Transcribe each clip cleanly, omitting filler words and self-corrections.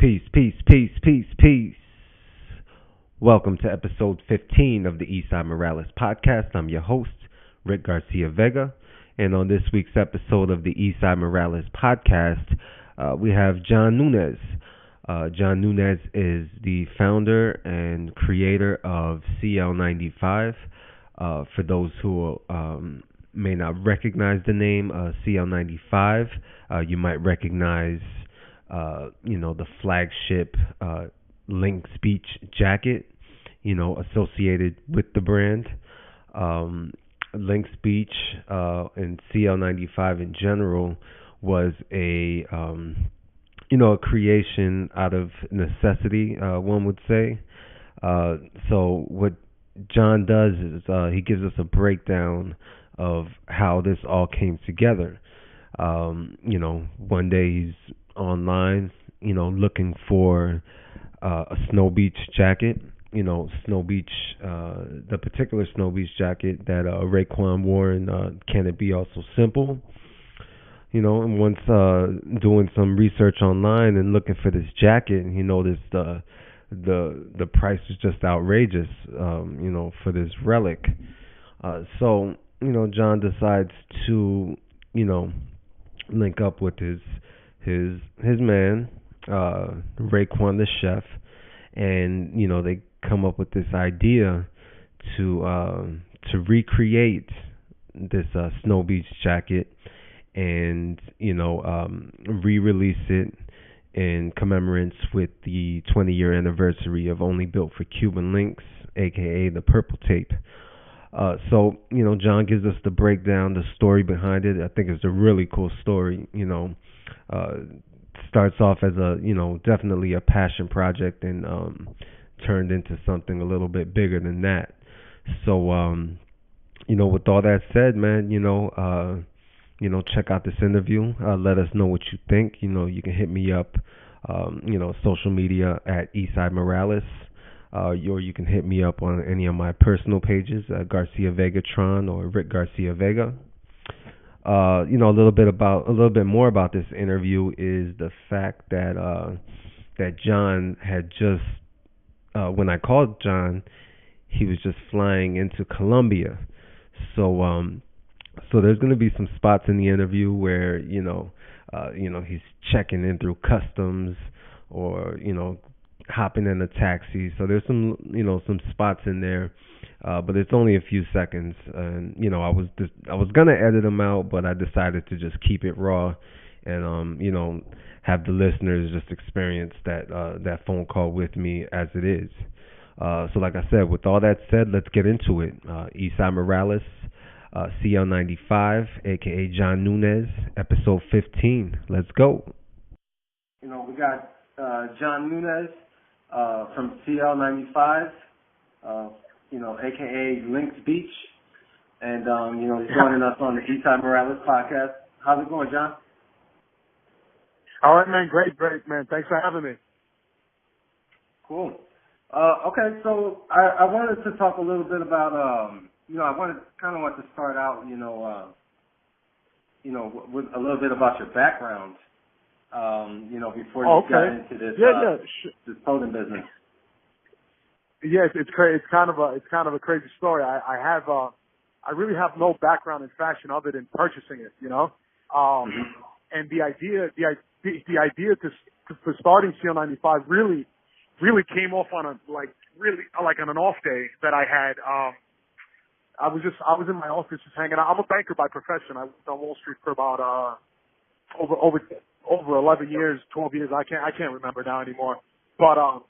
Peace, peace, peace, peace, peace. Welcome to episode 15 of the Eastside Morales podcast. I'm your host, Rick Garcia Vega. And on this week's episode of the Eastside Morales podcast, we have John Nunez. John Nunez is the founder and creator of CL-95. For those who may not recognize the name CL-95, you might recognize the flagship Linx Beach jacket, associated with the brand. Linx Beach and CL-95 in general was a creation out of necessity, one would say. So what John does is he gives us a breakdown of how this all came together. One day he's online, looking for a Snow Beach jacket, Snow Beach, the particular Snow Beach jacket that Raekwon wore in Can It Be Also Simple? And once doing some research online and looking for this jacket, he noticed the price was just outrageous, for this relic. So John decides to, link up with his man, Raekwon the chef, and they come up with this idea to recreate this Snow Beach jacket and re-release it in commemorance with the 20-year anniversary of Only Built for Cuban Linx, aka the Purple Tape. So John gives us the breakdown, the story behind it. I think it's a really cool story. Starts off as a definitely a passion project and turned into something a little bit bigger than that. So with all that said, man, check out this interview. Let us know what you think. You can hit me up, social media at Eastside Morales. Or you can hit me up on any of my personal pages, Garcia Vegatron or Rick Garcia Vega. A little bit more about this interview is the fact that that John had just, when I called John, he was just flying into Colombia. So there's going to be some spots in the interview where he's checking in through customs or hopping in a taxi. So there's some spots in there, but it's only a few seconds. And I was gonna edit them out, but I decided to just keep it raw and have the listeners just experience that phone call with me as it is. So like I said, with all that said, let's get into it. Eastside Morales, CL-95, aka John Nunez, episode 15. Let's go. We got John Nunez from CL-95, aka Linx Beach, and he's joining us on the Eastside Morales podcast. How's it going, John? All right, man. Great, man. Thanks for having me. Cool. Okay, so I wanted to talk a little bit about, I want to start out, with a little bit about your background. Before you got into this, this clothing business. Yes, it's crazy. It's kind of a crazy story. I really have no background in fashion other than purchasing it, and the idea for starting CL-95 really came off on on an off day that I had. I was in my office just hanging out. I'm a banker by profession. I worked on Wall Street for about over 11 years, 12 years. I can't remember now anymore. But I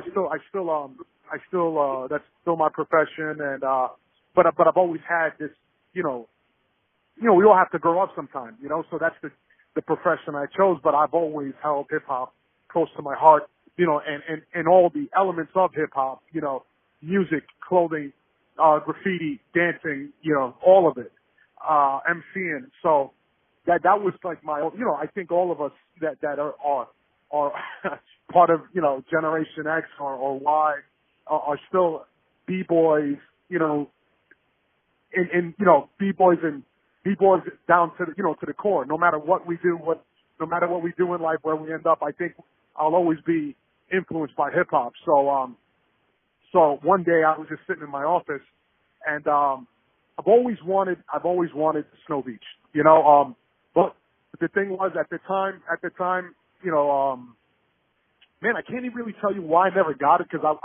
still that's still my profession. And but I've always had this, we all have to grow up sometime, So that's the profession I chose. But I've always held hip hop close to my heart, and all the elements of hip hop, music, clothing, graffiti, dancing, all of it, MCing. So. That was like my, I think all of us that are part of, Generation X or Y are still B-boys, and B-boys down to the, to the core. No matter what we do, no matter what we do in life, where we end up, I think I'll always be influenced by hip hop. So one day I was just sitting in my office, and I've always wanted Snow Beach, you know. But the thing was, at the time, you know, man, I can't even really tell you why I never got it, because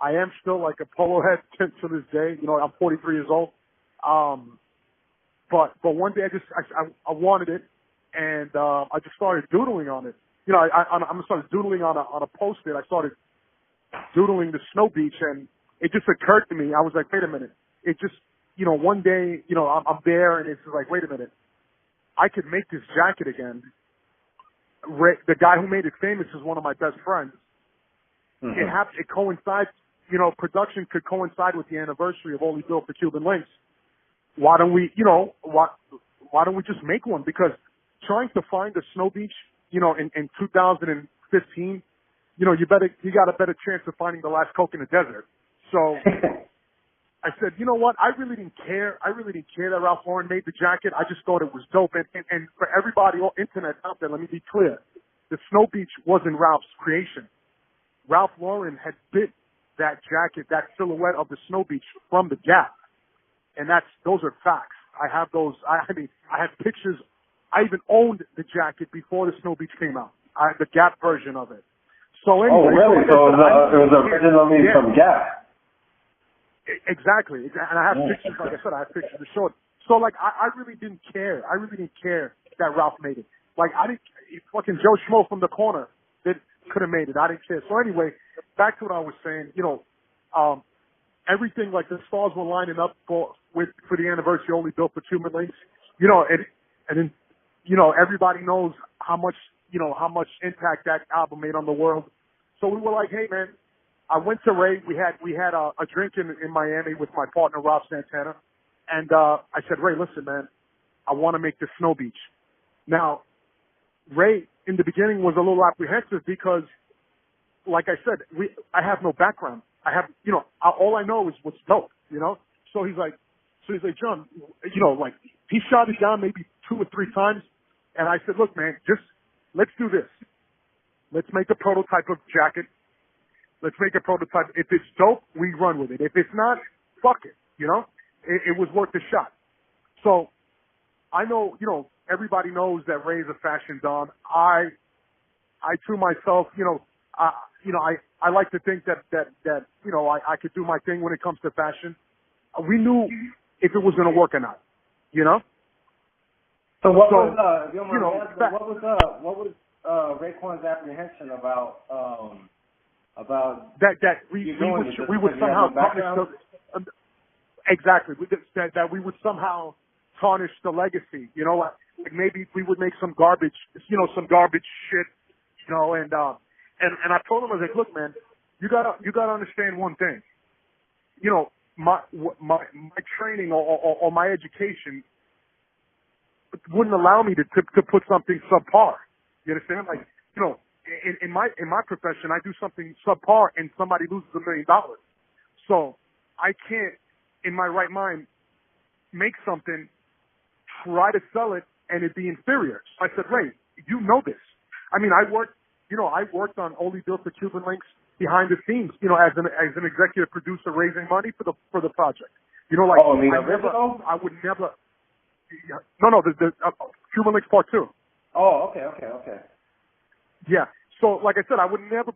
I am still like a polo head to this day. You know, I'm 43 years old. But one day I wanted it, and I just started doodling on it. You know, I started doodling on a Post-it. I started doodling the Snow Beach, and it just occurred to me. I was like, wait a minute. It just, you know, one day, you know, I'm there, and it's like, wait a minute. I could make this jacket again. The guy who made it famous is one of my best friends. Mm-hmm. It coincides, you know, production could coincide with the anniversary of Only Built for Cuban Linx. Why don't we, you know, why don't we just make one? Because trying to find a Snow Beach, you know, in 2015, you know, you got a better chance of finding the last Coke in the desert. So I said, you know what? I really didn't care that Ralph Lauren made the jacket. I just thought it was dope. And for everybody on internet out there, let me be clear. The Snow Beach wasn't Ralph's creation. Ralph Lauren had bit that jacket, that silhouette of the Snow Beach from the Gap. And those are facts. I have those. I have pictures. I even owned the jacket before the Snow Beach came out. The Gap version of it. So anyway. Oh, really? So it was originally from Gap. Exactly. And I have pictures. Like I said, I have pictures to show it. So like, I really didn't care. I really didn't care that Ralph made it. Like fucking Joe Schmo from the corner that could have made it. I didn't care. So anyway, back to what I was saying. You know, everything, like the stars were lining up for the anniversary Only Built for Cuban Linx. You know, and then, you know, everybody knows how much impact that album made on the world. So we were like, hey man, I went to Ray. We had a drink in Miami with my partner Rob Santana, and I said, Ray, listen man, I want to make this Snow Beach. Now, Ray in the beginning was a little apprehensive because, like I said, I have no background. I have, you know, all I know is what's dope, you know? So he's like, John, you know, like, he shot it down maybe 2 or 3 times. And I said, look, man, let's do this. Let's make a prototype of jacket. Let's make a prototype. If it's dope, we run with it. If it's not, fuck it, you know? It was worth a shot. So I know, you know, everybody knows that Ray's a fashion don. I to myself, you know, I like to think that you know, I could do my thing when it comes to fashion. We knew if it was going to work or not, you know. So what was Raekwon's apprehension about that we would somehow tarnish exactly that we would somehow tarnish the legacy, you know, like maybe we would make some garbage shit, you know, and I told him, I was like, look, man, you gotta understand one thing. You know, my training or my education wouldn't allow me to put something subpar. You understand? Like, you know, in my profession, I do something subpar and somebody loses $1 million. So I can't, in my right mind, make something, try to sell it, and it be inferior. So I said, Ray, you know this. I mean, I worked on Only Built for Cuban Linx behind the scenes, you know, as an executive producer, raising money for the project. You know, like I would never. No, the Cuban Linx Part 2. Oh, okay. Yeah. So, like I said, I would never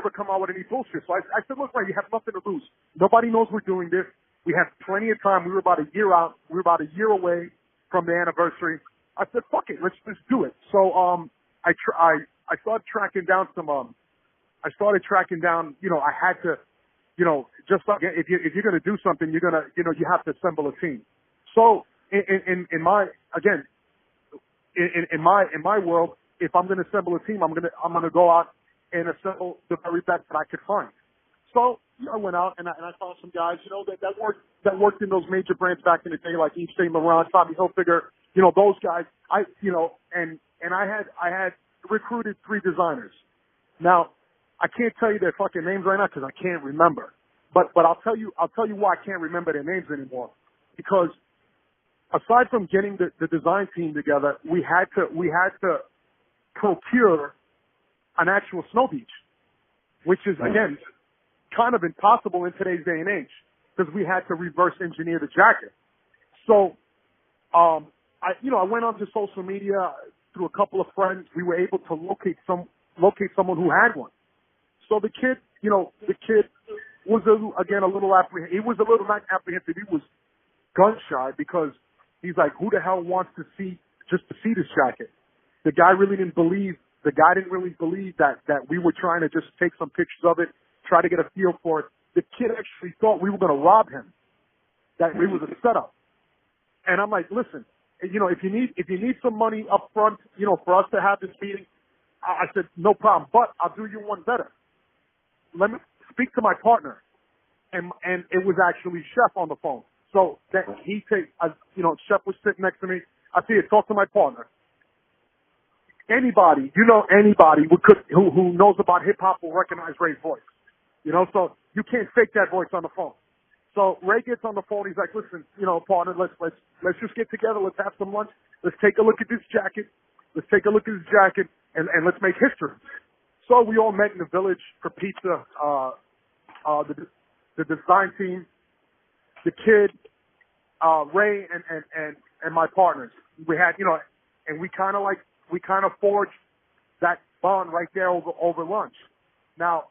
come out with any bullshit. So I said, look, Ray, you have nothing to lose. Nobody knows we're doing this. We have plenty of time. We were about a year out. We were about a year away from the anniversary. I said, fuck it, let's do it. So, I started tracking down you know, I had to, you know, just like if you're going to do something, you have to assemble a team. So in my world, if I'm going to assemble a team, I'm going to go out and assemble the very best that I could find. So I went out and I found some guys, you know, that worked in those major brands back in the day, like Yves Saint Laurent, Tommy Hilfiger, you know, those guys. And I had recruited 3 designers. Now, I can't tell you their fucking names right now because I can't remember. But I'll tell you why I can't remember their names anymore. Because aside from getting the design team together, we had to procure an actual snow beach, which is, again, kind of impossible in today's day and age because we had to reverse engineer the jacket. So, I went onto social media through a couple of friends. We were able to locate someone who had one. So the kid was a little apprehensive. He was a little not apprehensive. He was gun shy because he's like, who the hell wants to see this jacket? The guy didn't really believe that we were trying to just take some pictures of it, try to get a feel for it. The kid actually thought we were going to rob him, that it was a setup. And I'm like, listen, if you need some money up front, for us to have this meeting, I said, no problem, but I'll do you one better. Let me speak to my partner. And it was actually Chef on the phone. So that Chef was sitting next to me. I said, talk to my partner. Anybody who knows about hip hop will recognize Ray's voice. So you can't fake that voice on the phone. So Ray gets on the phone. He's like, listen, partner, let's just get together. Let's have some lunch. Let's take a look at this jacket. And let's make history. So we all met in the village for pizza. The design team, the kid, Ray, and my partners. We had, and we kind of forged that bond right there over lunch. Now,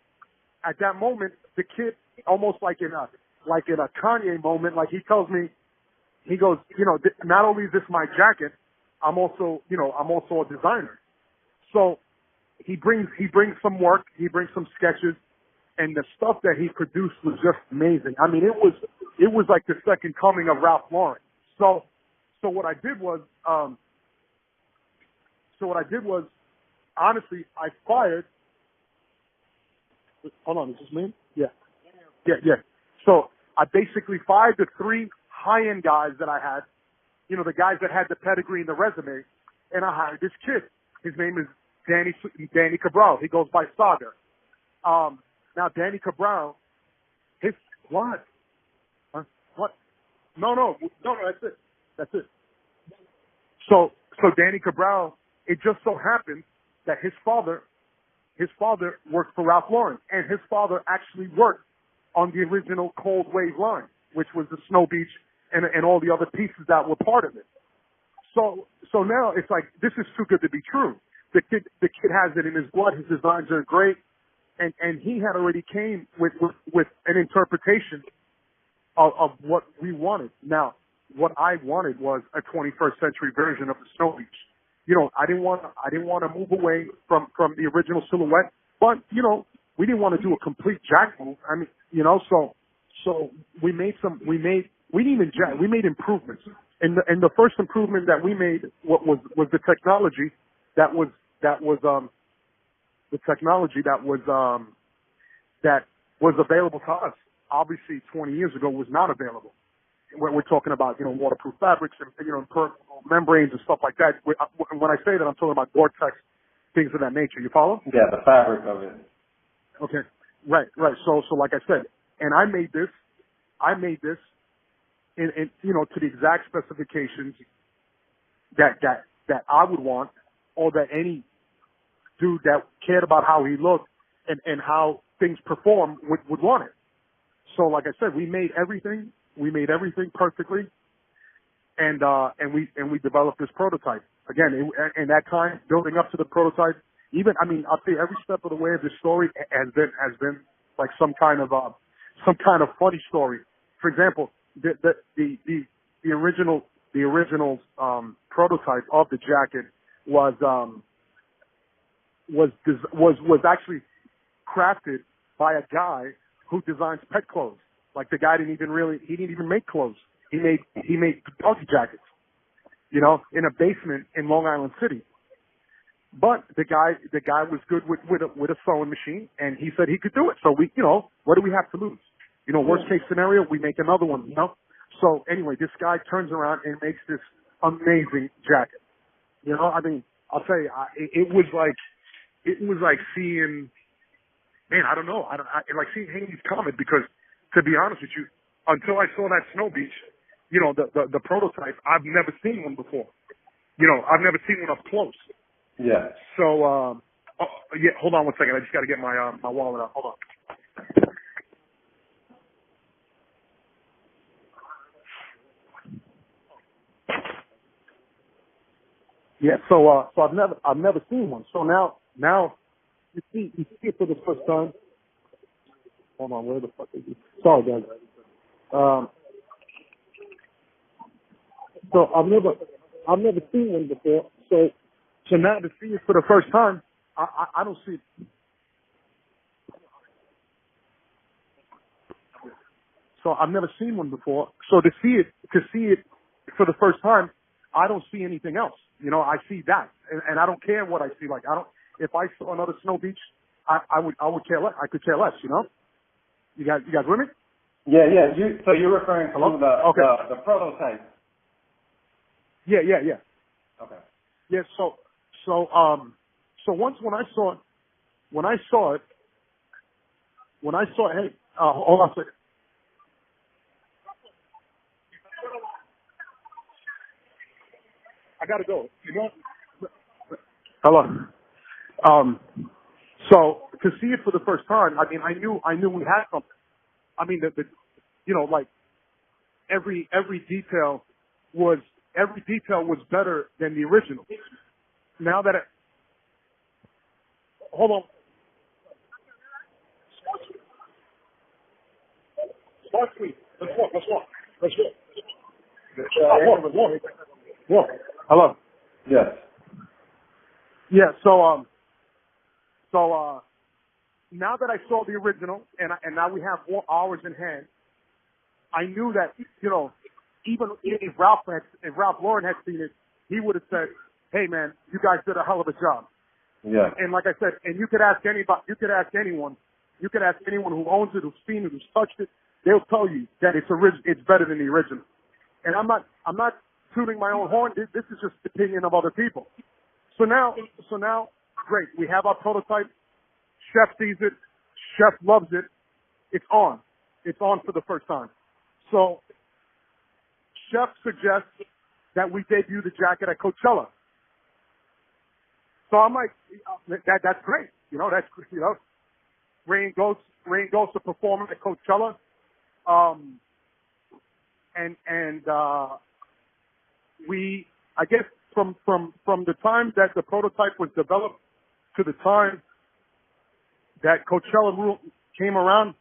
at that moment, the kid, almost like in a Kanye moment, like he tells me, he goes, not only is this my jacket, I'm also a designer. So he brings some work, he brings some sketches, and the stuff that he produced was just amazing. I mean, it was like the second coming of Ralph Lauren. So what I did was, honestly, I fired. Hold on, is this me? Yeah. So I basically fired the 3 high-end guys that I had, the guys that had the pedigree and the resume, and I hired this kid. His name is Danny Cabral. He goes by Saga. Now, Danny Cabral, what? Huh? What? No, that's it. So Danny Cabral, it just so happened that his father worked for Ralph Lauren, and his father actually worked on the original Cold Wave line, which was the Snow Beach and all the other pieces that were part of it. So now it's like, this is too good to be true. The kid has it in his blood. His designs are great. And he had already came with an interpretation of what we wanted. Now, what I wanted was a 21st century version of the Snow Beach. I didn't want to move away from the original silhouette, but we didn't want to do a complete jack move. I mean, so we made improvements. And the first improvement that we made was the technology that was available to us. Obviously, 20 years ago was not available. We're talking about, waterproof fabrics and, impermeable membranes and stuff like that. When I say that, I'm talking about Gore-Tex, things of that nature. You follow? Yeah, the fabric of it. Okay. Right. So like I said, and I made this in to the exact specifications that I would want, or that any dude that cared about how he looked and how things perform would want it. So like I said, we made everything perfectly, and we developed this prototype. Again, in that time, building up to the prototype, I'll say every step of the way of this story has been like some kind of funny story. For example, the original prototype of the jacket was actually crafted by a guy who designs pet clothes. Like, the guy didn't even make clothes. He made doggy jackets, in a basement in Long Island City. But the guy was good with a sewing machine, and he said he could do it. So what do we have to lose? Worst case scenario, we make another one, So anyway, this guy turns around and makes this amazing jacket. I'll tell you, it was like seeing, man, I don't know. Like seeing Haney's Comet, because to be honest with you, until I saw that Snow Beach, the prototype, I've never seen one before. I've never seen one up close. Yeah. So, Oh, yeah, hold on one second. I just got to get my my wallet out. Hold on. Yeah, so I've never seen one. So now you see it for the first time. Hold on, where the fuck is it? Sorry, guys. So I've never seen one before. So now to see it for the first time, I don't see it. So I've never seen one before. So to see it for the first time, I don't see anything else. You know, I see that, and I don't care what I see. Like if I saw another snow beach, I would care less. I could care less. You know, you guys with me? Yeah. So you're referring to Okay. the prototype. Yeah. Okay. Yeah. So once when I saw it, hey, hold on a second. I gotta go. You know? Hello. So to see it for the first time, I mean, I knew we had something. I mean, the you know, like every detail was better than the original. Now that hold on. Smart Suite. Let's walk. Walk. Hello. Yes. Yeah. So now that I saw the original and now we have ours in hand, I knew that, you know, even if Ralph Lauren had seen it, he would have said, "Hey man, you guys did a hell of a job." Yeah. And like I said, and you could ask anyone who owns it, who's seen it, who's touched it, they'll tell you that it's better than the original. And I'm not tooting my own horn. This is just the opinion of other people. So now, great. We have our prototype. Chef sees it. Chef loves it. It's on. It's on for the first time. So Chef suggests that we debut the jacket at Coachella. So I'm like, that's great. You know, Rain goes to perform at Coachella. I guess from the time that the prototype was developed to the time that Coachella came around,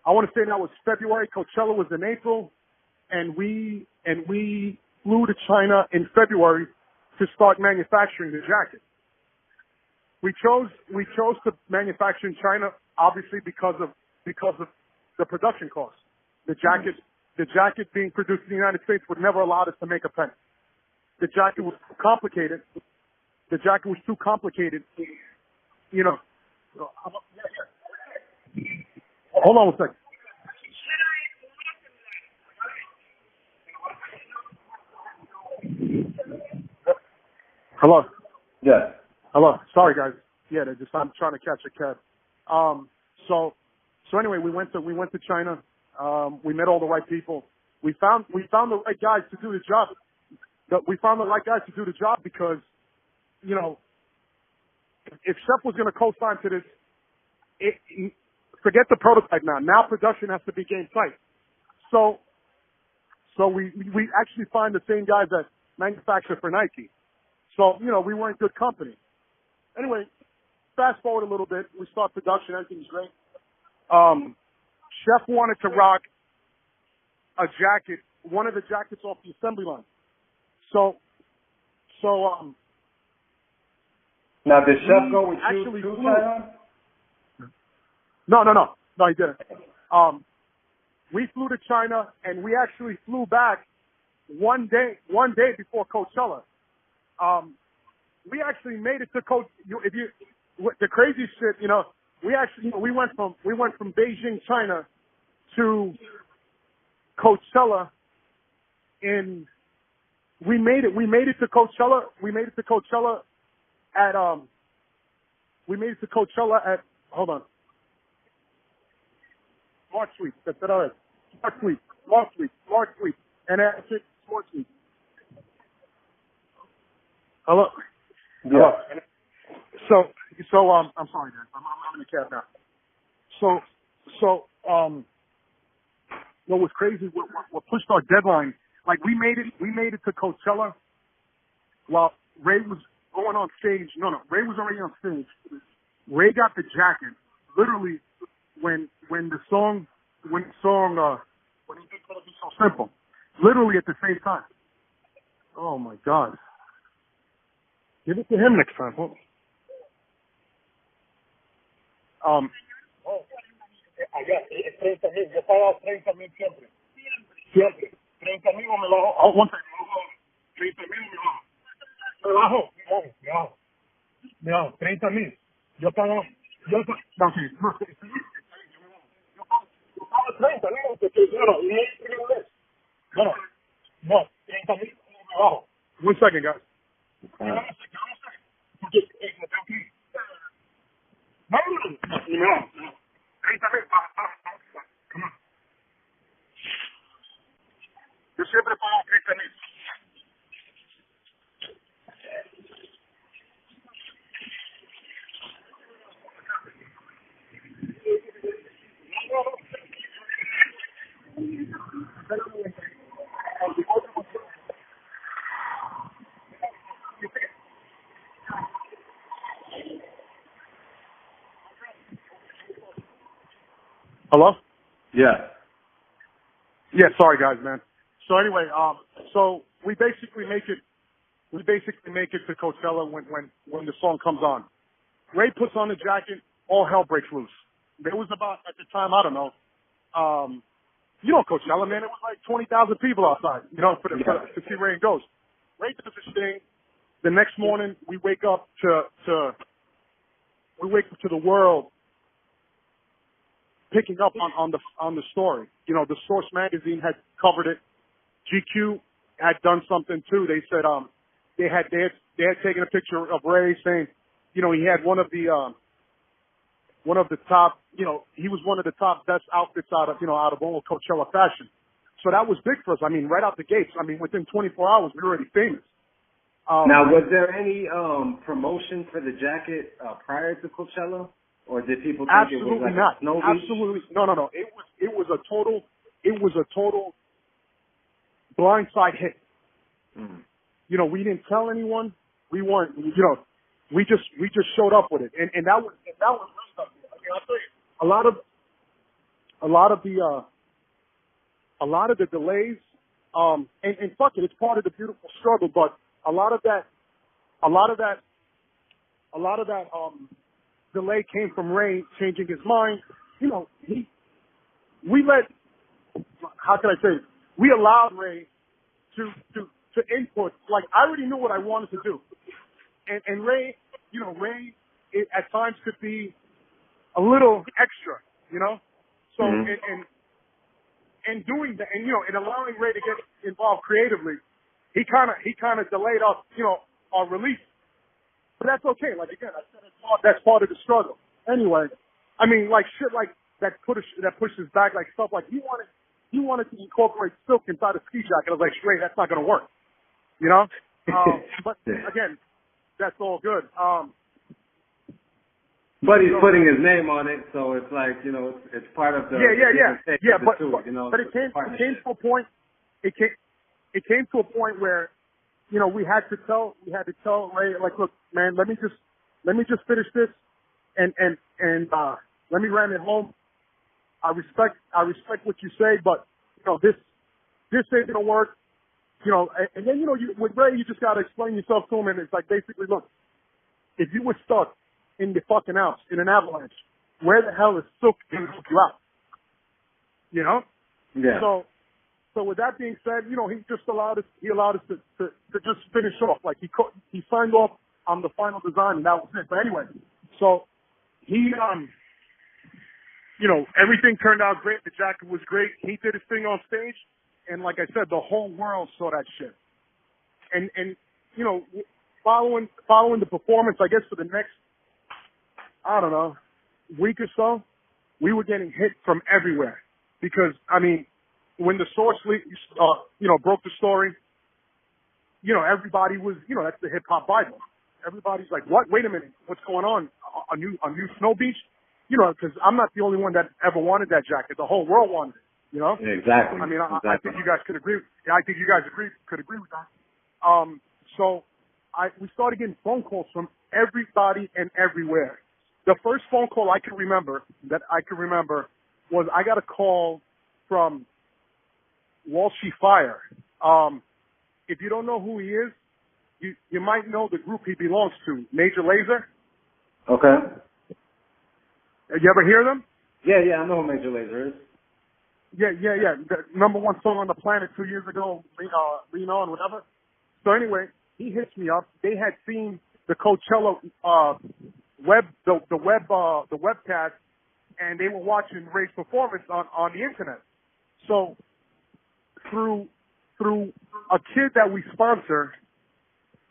I want to say that was February. Coachella was in April, and we flew to China in February to start manufacturing the jacket. We chose to manufacture in China, obviously because of the production costs. The jacket being produced in the United States would never allow us to make a penny. The jacket was too complicated. You know. Hold on one second. Hello. Yes. Hello. Sorry, guys. Yeah, I'm trying to catch a cab. So anyway, we went to China. We met all the right people. We found the right guys to do the job. We found the right guys to do the job because, you know, if Chef was going to co-sign to this, forget the prototype now. Now production has to be game tight. So we actually find the same guys that manufacture for Nike. So, you know, we were in good company. Anyway, fast forward a little bit. We start production. Everything's great. Chef wanted to rock a jacket, one of the jackets off the assembly line. So now did Chef go with you actually to flew. China? No, he didn't. We flew to China and we actually flew back one day before Coachella. We actually made it to the crazy shit, you know, we went from Beijing, China to Coachella we made it to Coachella at hold on. Smart Suite. That's it, all right. Smart Suite. And that's it, Smart Suite. Hello? Yeah. So I'm sorry, guys. I'm in the cab now. So what was crazy? What pushed our deadline? Like we made it to Coachella while Ray was going on stage. No, Ray was already on stage. Ray got the jacket literally when the song when he did Gonna Be So Simple, literally at the same time. Oh my God! Give it to him next time. Allá, 30,000, yo pagaba 30,000 siempre. Siempre. 30,000 o me bajo. Oh, one second, 30,000 me bajo. Me bajo. Me bajo. Me bajo. 30,000. Yo pago. No, sí. Yo pago 30,000 porque claro, y es primera vez. No, 30,000 me bajo. One second, guys. Porque me tengo que ir. No, me bajo. 30,000, come on. Yo siempre pago 30,000. Hello? Yeah. Yeah, sorry guys, man. So anyway, so we basically make it to Coachella when the song comes on. Ray puts on the jacket, all hell breaks loose. There was about, at the time, I don't know, Coachella, man, it was like 20,000 people outside, to see Ray and Ghost. Ray does his thing. The next morning, we wake up to the world picking up on the story. The Source magazine had covered it. GQ had done something too. They said they had taken a picture of Ray saying, he had one of the top, he was one of the top best outfits out of all Coachella fashion. So that was big for us. I mean, right out the gates. I mean, within 24 hours, we were already famous. Now, was there any promotion for the jacket prior to Coachella, or did people think it was like not. a snow beach? Absolutely not. No. It was a total blindside hit. Mm. We didn't tell anyone. We weren't. We just showed up with it, and that was really something. I mean, I'll tell you, a lot of the delays, and fuck it, it's part of the beautiful struggle. But a lot of that delay came from Ray changing his mind. We allowed Ray to input. Like, I already knew what I wanted to do. And Ray, it at times could be a little extra, So, mm-hmm. and doing that, and allowing Ray to get involved creatively, he kind of delayed us, our release. But that's okay. Like, again, I said that's part of the struggle. Anyway, I mean, like shit like that pushes back, like stuff like he wanted to incorporate silk inside a ski jacket. I was like, Ray, that's not going to work, But again, that's all good. But he's putting his name on it, so it's like, it's part of the But it came to a point. It came to a point where, we had to tell Ray, like, look, man, let me just finish this, and let me ram it home. I respect what you say, but this ain't gonna work. And then with Ray, you just gotta explain yourself to him, and it's like, basically, look, if you were stuck in the fucking Alps in an avalanche, where the hell is Silk going to help you out? Yeah. So with that being said, he just allowed us to just finish off. Like, he signed off on the final design, and that was it. But anyway, so he everything turned out great. The jacket was great. He did his thing on stage, and like I said, the whole world saw that shit. And following the performance, I guess for the next, I don't know, week or so, we were getting hit from everywhere. Because, I mean, when the Source, broke the story, everybody was, that's the hip-hop Bible. everybody's like, what? Wait a minute, what's going on? A new snow beach? You know, because I'm not the only one that ever wanted that jacket. The whole world wanted it. You know? Exactly. I mean, exactly. I think you guys could agree. Yeah, I think you guys could agree with that. So we started getting phone calls from everybody and everywhere. The first phone call I can remember was I got a call from Walshy Fire. If you don't know who he is, you might know the group he belongs to, Major Lazer. Okay. You ever hear them? Yeah, I know who Major Lazer is. Yeah. The #1 song on the planet 2 years ago, Lean On, whatever. So anyway, he hits me up. They had seen the Coachella the webcast, and they were watching Ray's performance on the internet. So through a kid that we sponsor,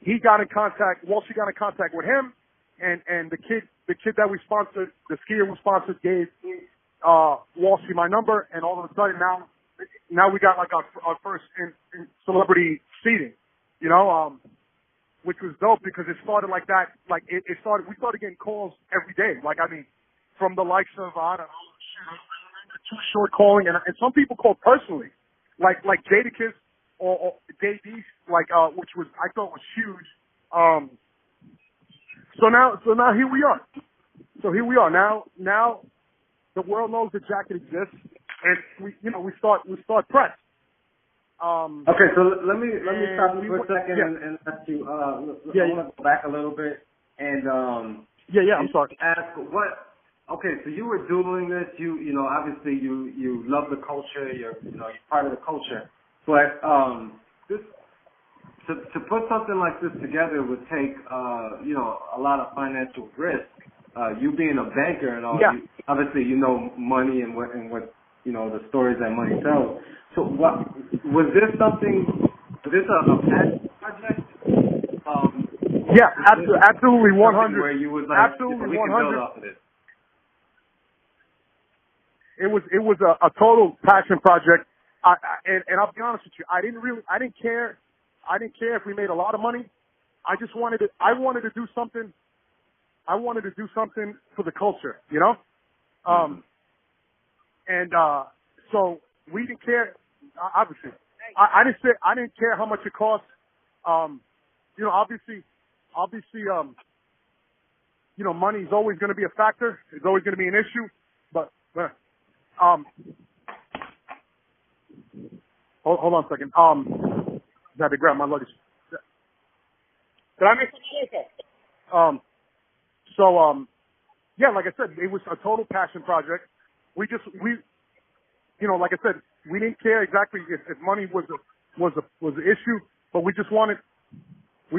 Walshy got in contact with him, and the kid that we sponsored, the skier we sponsored, gave Walshy my number, and all of a sudden now we got like our first in celebrity seating, you know, which was dope because it started like that. Like we started getting calls every day. Like, I mean, from the likes of, I don't know, Too Short calling, and some people called personally, like Jadakiss or JD, like, which was, I thought was huge. So now here we are. Now the world knows the jacket exists, and we start press. Okay, so let me stop you for a second and ask you. I want to go back a little bit and I'm sorry. Ask what. Okay, so you were doing this. You know, obviously you love the culture. You're part of the culture. But this to put something like this together would take a lot of financial risk. You being a banker and all, obviously you know money and what the stories that money tells. So what was this something? Was this a passion project? Absolutely 100. Where you was like, absolutely we 100. can build off of this. It was a total passion project. And I'll be honest with you, I didn't care if we made a lot of money. I wanted to do something. I wanted to do something for the culture, you know? So we didn't care, obviously. I didn't care how much it cost. Obviously, money is always going to be a factor. It's always going to be an issue. But hold on a second. I had to grab my luggage. Did I make some noise? Like I said, it was a total passion project. Like I said, we didn't care exactly if money was an issue, but we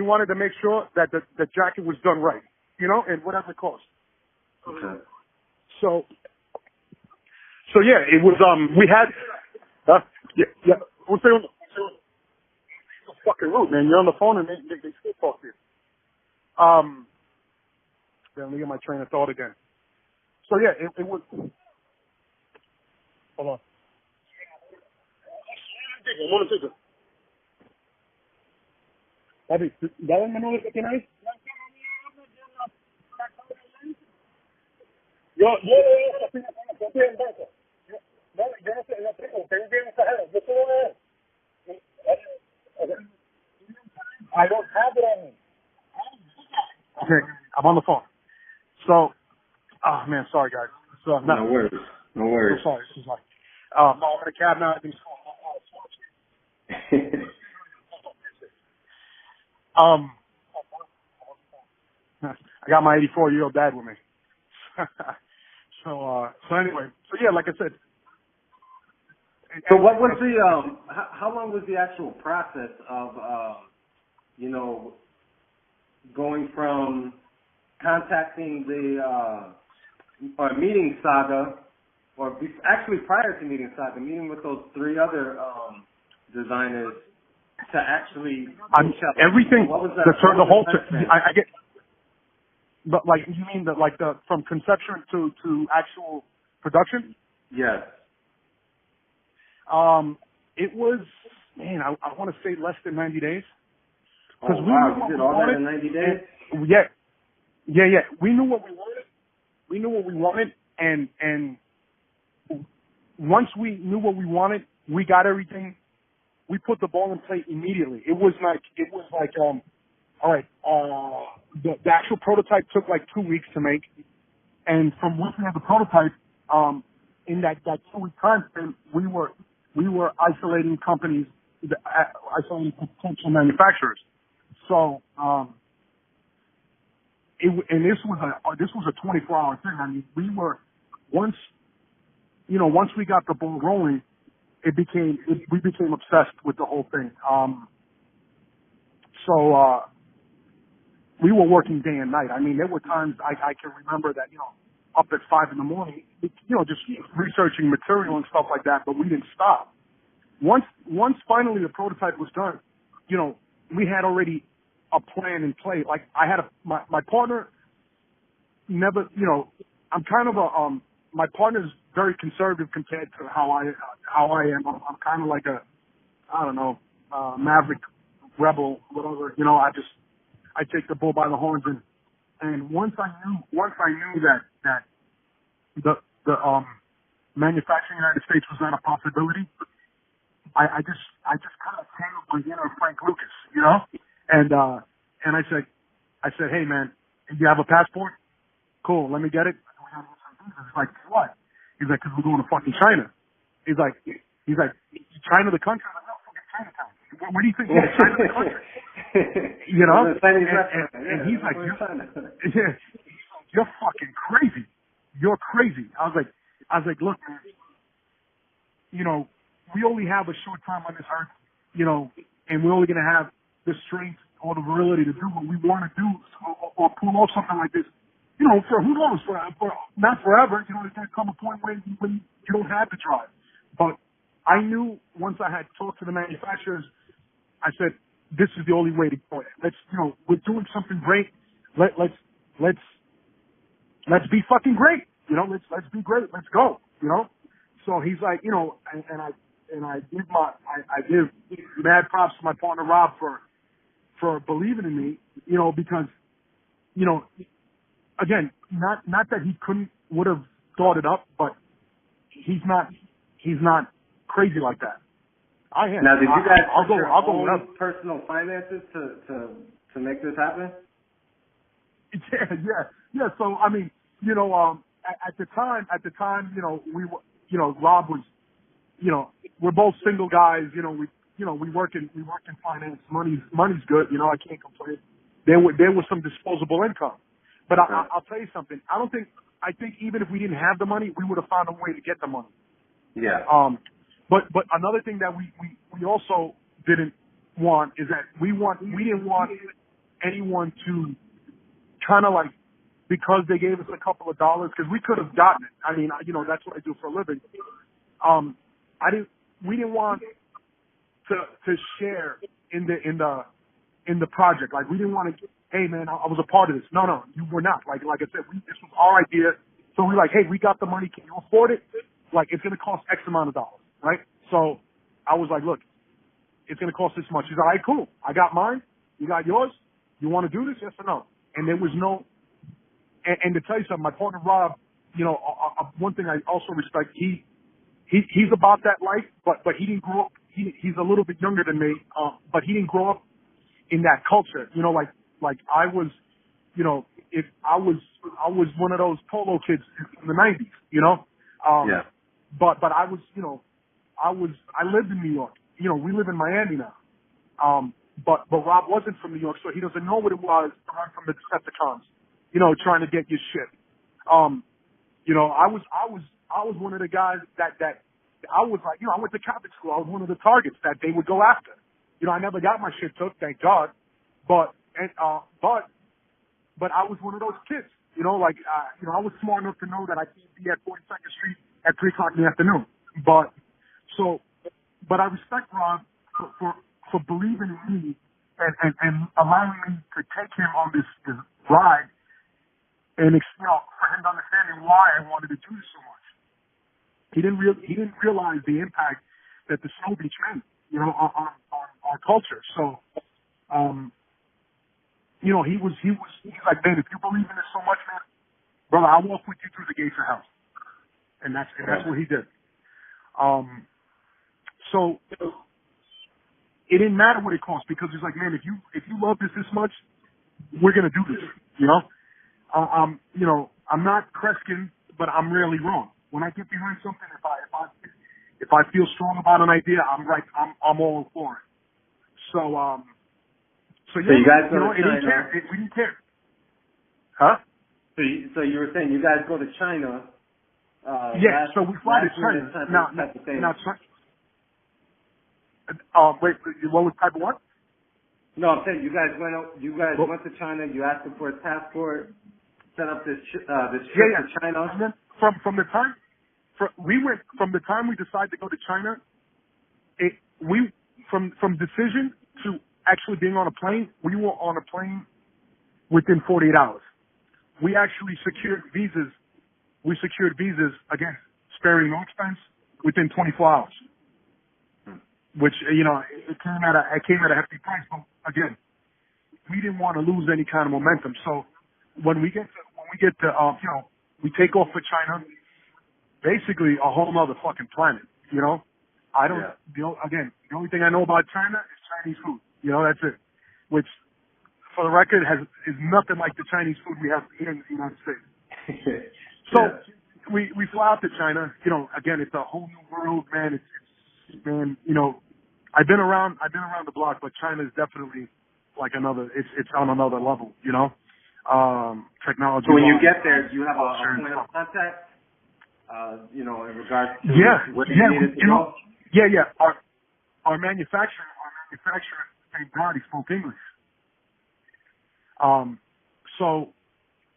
wanted to make sure that the jacket was done right, and whatever it cost. Okay. So it was, we had, we'll say, it's fucking rude, man. You're on the phone and they still talk to you. Let me get my train of thought again. So it was, hold on. Papi, ¿ya ven el menú que tiene ahí? Yo no sé, no tengo, usted viene exagerado, yo puedo ver. I don't have it on me. Okay, I'm on the phone. So, man, sorry guys. So, no worries. So sorry. I'm in a cab now. I got my 84-year-old dad with me. So anyway, like I said. So what was the how long was the actual process of going from contacting the meeting Saga, or actually prior to meeting Saga, meeting with those three other designers to actually everything what was that? To turn the whole I get, but like you mean the from conception to actual production? Yes. It was, man, I want to say less than 90 days. Because Oh, we wow. knew what You did we all that wanted. in 90 days? Yeah. We knew what we wanted. We knew what we wanted, and once we knew what we wanted, we got everything. We put the ball in play immediately. It was like all right. The actual prototype took like 2 weeks to make, and from once we had the prototype, in that 2 week time frame, we were isolating companies, isolating potential manufacturers. So, this was a 24-hour thing. I mean, once we got the ball rolling, we became obsessed with the whole thing. So we were working day and night. I mean, there were times I can remember that, up at 5 a.m, just researching material and stuff like that, but we didn't stop. Once finally the prototype was done, we had already a plan in play. Like I had my partner never, I'm kind of my partner's very conservative compared to how I am. I'm kind of like maverick, rebel, whatever. I take the bull by the horns, and once I knew that the manufacturing in the United States was not a possibility, I just kind of channeled my inner Frank Lucas, and I said, hey man, do you have a passport? Cool, let me get it. He's like, what? He's like, because we're going to fucking China. He's like, China the country? I'm like, no, fucking Chinatown. What do you think? Yeah, China the country. And he's like, you're fucking crazy. You're crazy. I was like, look, man, we only have a short time on this earth, and we're only going to have the strength or the virility to do what we want to do or pull off something like this. For who knows, for not forever. There's going to come a point when you don't have the drive. But I knew once I had talked to the manufacturers, I said, this is the only way to go. Let's, we're doing something great. Let's be fucking great. Let's be great. Let's go. So he's like, and I give mad props to my partner Rob for believing in me, because, again, not that he would have thought it up, but he's not crazy like that. I am. Now, did you guys I'll go own personal finances to make this happen? Yeah. So I mean, at the time, we were, Rob was, we're both single guys. We work in finance. Money's good. I can't complain. There was some disposable income. But I'll tell you something. I think even if we didn't have the money, we would have found a way to get the money. Yeah. But another thing that we also didn't want is that we didn't want anyone to kind of like, because they gave us a couple of dollars, because we could have gotten it. I mean, that's what I do for a living. We didn't want to share in the project. Like we didn't want to. Hey man, I was a part of this. No, you were not. Like I said, this was our idea. So we're like, hey, we got the money. Can you afford it? Like it's going to cost X amount of dollars, right? So I was like, look, it's going to cost this much. He's like, all right, cool. I got mine. You got yours. You want to do this? Yes or no? And there was no. And to tell you something, my partner Rob, one thing I also respect. He's about that life, but he didn't grow up. He's a little bit younger than me, but he didn't grow up in that culture. Like I was, if I was one of those polo kids in the 90s, Yeah. But I was, I lived in New York. We live in Miami now. But Rob wasn't from New York, so he doesn't know what it was to run from the Decepticons, trying to get your shit. I was one of the guys that I was like, I went to Catholic school. I was one of the targets that they would go after. I never got my shit took, thank God. But I was one of those kids, I was smart enough to know that I can't be at 42nd Street at 3 o'clock in the afternoon. But I respect Rob for believing in me and allowing me to take him on this ride and, for him to understand why I wanted to do this so much. He didn't realize the impact that the Snow Beach made, on our culture. So, you know, he's like, man, if you believe in this so much, man, brother, I'll walk with you through the gates of hell. And that's what he did. So it didn't matter what it cost, because he's like, man, if you love this much, we're gonna do this, you know? You know, I'm not Kreskin, but I'm rarely wrong. When I get behind something, if I feel strong about an idea, I'm all for it. So yeah, so you guys go to we China. didn't care. Huh? So you were saying you guys go to China. Yeah, so we fly to China. Now, wait, what was type of what? No, I'm saying you guys went to China. You asked him for a passport, set up this trip to China. And then from the time we decided to go to China, from decision to actually being on a plane, we were on a plane within 48 hours. We actually secured visas. We secured visas, again, sparing no expense, within 24 hours. Which, you know, it came at a hefty price, but again, we didn't want to lose any kind of momentum. So when we get to you know, we take off for China, basically a whole other fucking planet, you know? Again, the only thing I know about China is Chinese food. You know, that's it. Which, for the record, is nothing like the Chinese food we have here in the United States. So we fly out to China. You know, again, it's a whole new world, man. Man, you know, I've been around the block, but China is definitely like it's on another level, you know. Technology. So when you get there, do you have a point of contact? You know, in regards to where you needed to go? Yeah. Our manufacturer, thank God, he spoke English. So,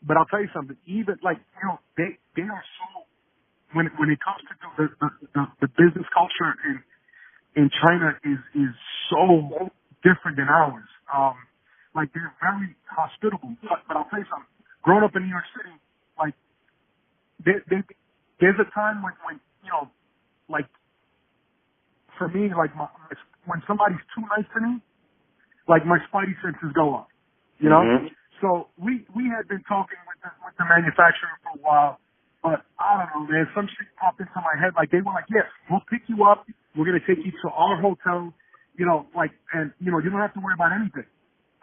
but I'll tell you something. Even like, you know, they are so, when it comes to the business culture in China is so different than ours. Like, they're very hospitable. But I'll tell you something. Growing up in New York City, like, there's a time when you know, like, for me, like, when somebody's too nice to me, like, my spidey senses go up, you know? Mm-hmm. So we had been talking with the manufacturer for a while, but I don't know, man, some shit popped into my head. Like, they were like, yes, we'll pick you up. We're going to take you to our hotel, you know, like, and, you know, you don't have to worry about anything.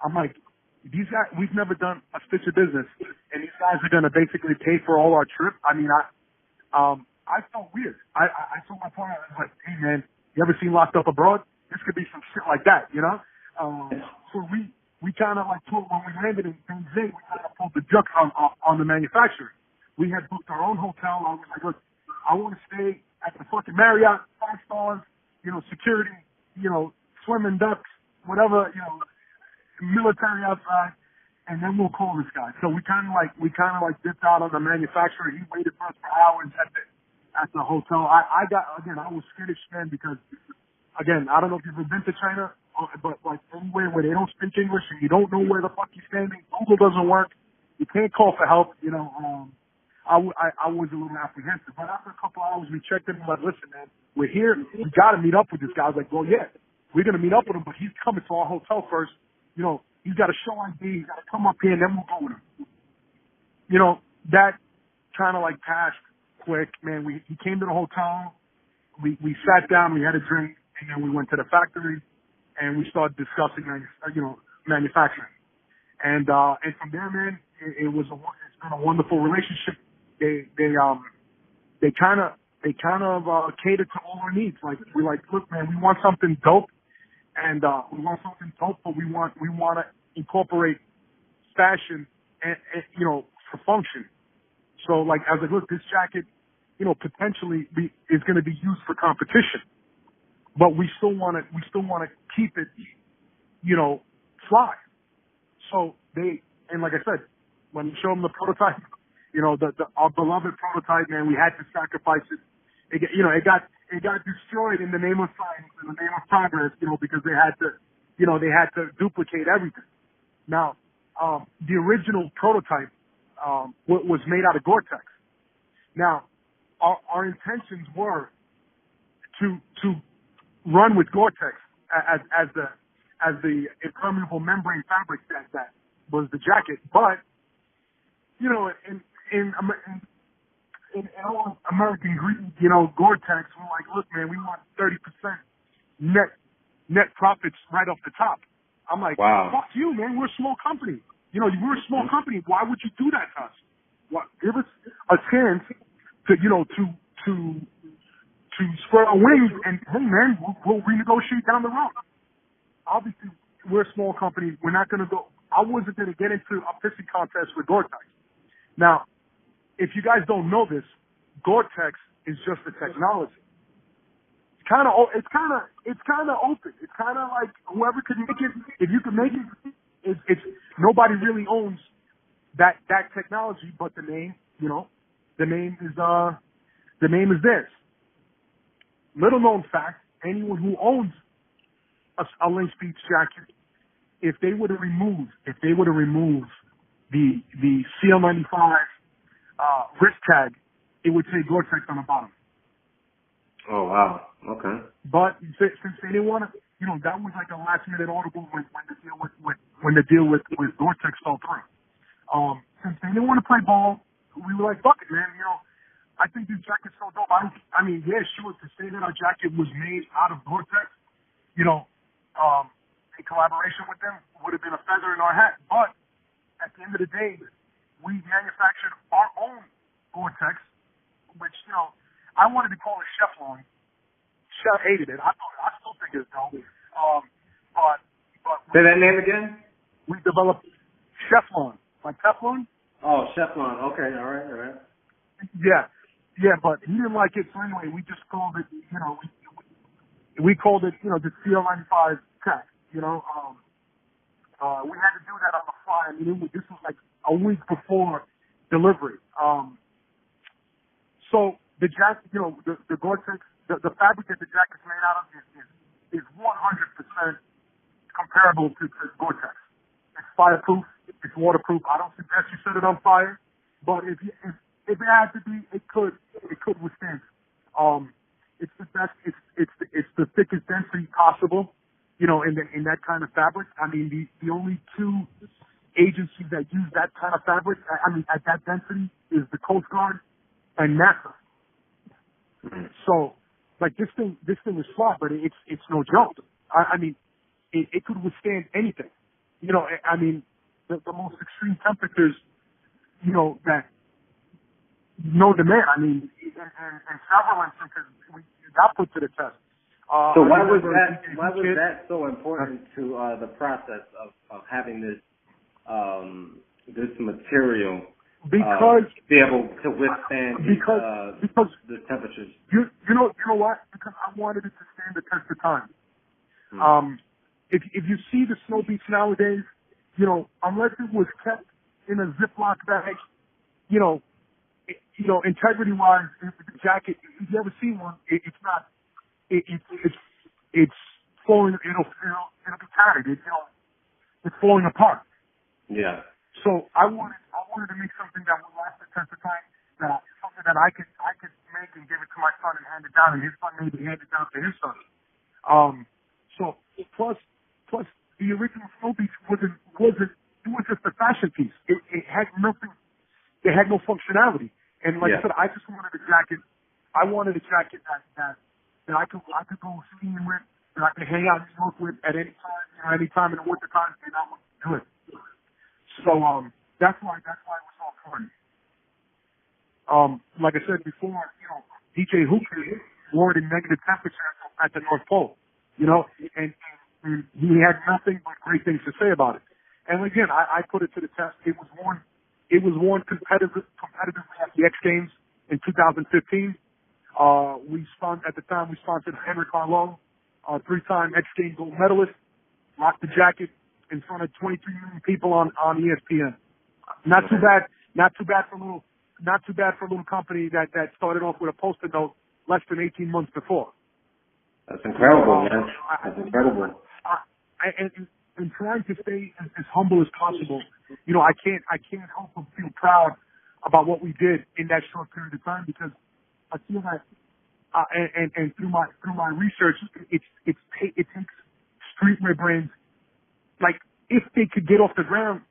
I'm like, these guys, we've never done a stitch of business, and these guys are going to basically pay for all our trip. I mean, I felt weird. I told my partner, I was like, hey, man, you ever seen Locked Up Abroad? This could be some shit like that, you know? So we kind of like pulled, when we landed in Beijing, we kind of pulled the joke on the manufacturer. We had booked our own hotel. I was like, look, I want to stay at the fucking Marriott, 5 stars, you know, security, you know, swimming ducks, whatever, you know, military outside, and then we'll call this guy. So we kind of like dipped out on the manufacturer. He waited for us for hours at the hotel. I was skittish, man, because again, I don't know if you've ever been to China, but like anywhere where they don't speak English and you don't know where the fuck you're standing, Google doesn't work, you can't call for help, you know. I was a little apprehensive, but after a couple hours we checked in and like, listen, man, we're here, we got to meet up with this guy. I was like, well, yeah, we're gonna meet up with him, but he's coming to our hotel first. You know, he's got to show ID, he's got to come up here, and then we'll go with him. You know, that kind of like passed quick, man. He came to the hotel, we sat down, we had a drink, and then we went to the factory, and we started discussing, manufacturing. And from there, man, it's been a wonderful relationship. They kind of cater to all our needs. Like, we're like, look, man, we want something dope, and we want something dope, but we want to incorporate fashion and you know, for function. So like, I was like, look, this jacket, you know, potentially is going to be used for competition, but we still want to keep it, you know, fly. So and like I said, when we showed them the prototype, you know, our beloved prototype, man, we had to sacrifice it. It got destroyed in the name of science, in the name of progress, you know, because they had to duplicate everything. Now, the original prototype was made out of Gore-Tex. Now, our intentions were to run with Gore-Tex as the impermeable membrane fabric was the jacket. But you know, in all American greed, you know, Gore-Tex, we're like, look, man, we want 30% net profits right off the top. I'm like, wow. Fuck you, man. We're a small company. You know, we're a small company. Why would you do that to us? What, give us a chance to, you know, to spread our wings and, hey, man, we'll renegotiate down the road. Obviously, we're a small company. We're not going to go. I wasn't going to get into a pissing contest with Gore-Tex. Now, if you guys don't know this, Gore-Tex is just a technology. It's kind of open. It's kind of like whoever can make it. If you can make it, it's nobody really owns that technology, but the name, you know, the name is theirs. Little known fact: anyone who owns a Linx Beach jacket, if they were to remove the CL-95 wrist tag, it would say Gore-Tex on the bottom. Oh wow. Okay. But since they didn't want to, you know, that was like a last minute article when the deal with Gore-Tex fell through. Since they didn't want to play ball, we were like, fuck it, man. You know, I think this jacket's so dope. I mean, yeah, sure, to say that our jacket was made out of Gore-Tex, you know, in collaboration with them would have been a feather in our hat. But at the end of the day, we manufactured our own Gore-Tex, which, you know, I wanted to call it Cheflon. Chef hated it. I still think it's dope. But say that name again. We developed Cheflon, like Teflon. Oh, Cheflon. Okay, all right. Yeah, but he didn't like it, so anyway, we just called it, you know, we called it, you know, the CL-95 tech. You know, we had to do that on the fly. I mean, this was like a week before delivery. So the jacket, you know, the Gore-Tex, the fabric that the jacket's made out of is 100% comparable to Gore-Tex. It's fireproof. It's waterproof. I don't suggest you set it on fire, but if it had to be, it could withstand. It's the best. It's the thickest density possible. You know, in that kind of fabric. I mean, the only two agencies that use that kind of fabric, I mean, at that density, is the Coast Guard and NASA. So, like, this thing is flat, but it's no joke. I mean, it could withstand anything. You know, I mean, the most extreme temperatures, you know, that no demand. I mean, in several instances, we got put to the test. So why was that so important to the process of having this material be able to withstand the temperatures? You know what? Because I wanted it to stand the test of time. If you see the snow beach nowadays, you know, unless it was kept in a Ziploc bag, you know, integrity wise, the jacket, if you ever seen one, it's not. It's falling. It'll be tattered. It's falling apart. Yeah. So I wanted to make something that would last the test of time. Something that I could make and give it to my son and hand it down, and his son maybe hand it down to his son. So plus the original Snow Beach wasn't. It was just a fashion piece. It had nothing. It had no functionality. And like I said, I just wanted a jacket. I wanted a jacket that I could go skiing with, that I could hang out in New York with at any time, you know, any time in the winter time, and that was good. So that's why it was so important. Like I said before, you know, DJ Hooker wore it in negative temperature at the North Pole, you know, and he had nothing but great things to say about it. And again, I put it to the test. It was worn competitively at the X Games in 2015. At the time we sponsored Henry Carlo, 3-time X Games gold medalist, rocked the jacket in front of 23 million people on ESPN. Not too bad for a little company that started off with a Post-it note less than 18 months before. That's incredible, man. That's incredible. And trying to stay as humble as possible, you know, I can't help but feel proud about what we did in that short period of time, because I feel that, and through my research, it takes streetwear brands, like, if they could get off the ground,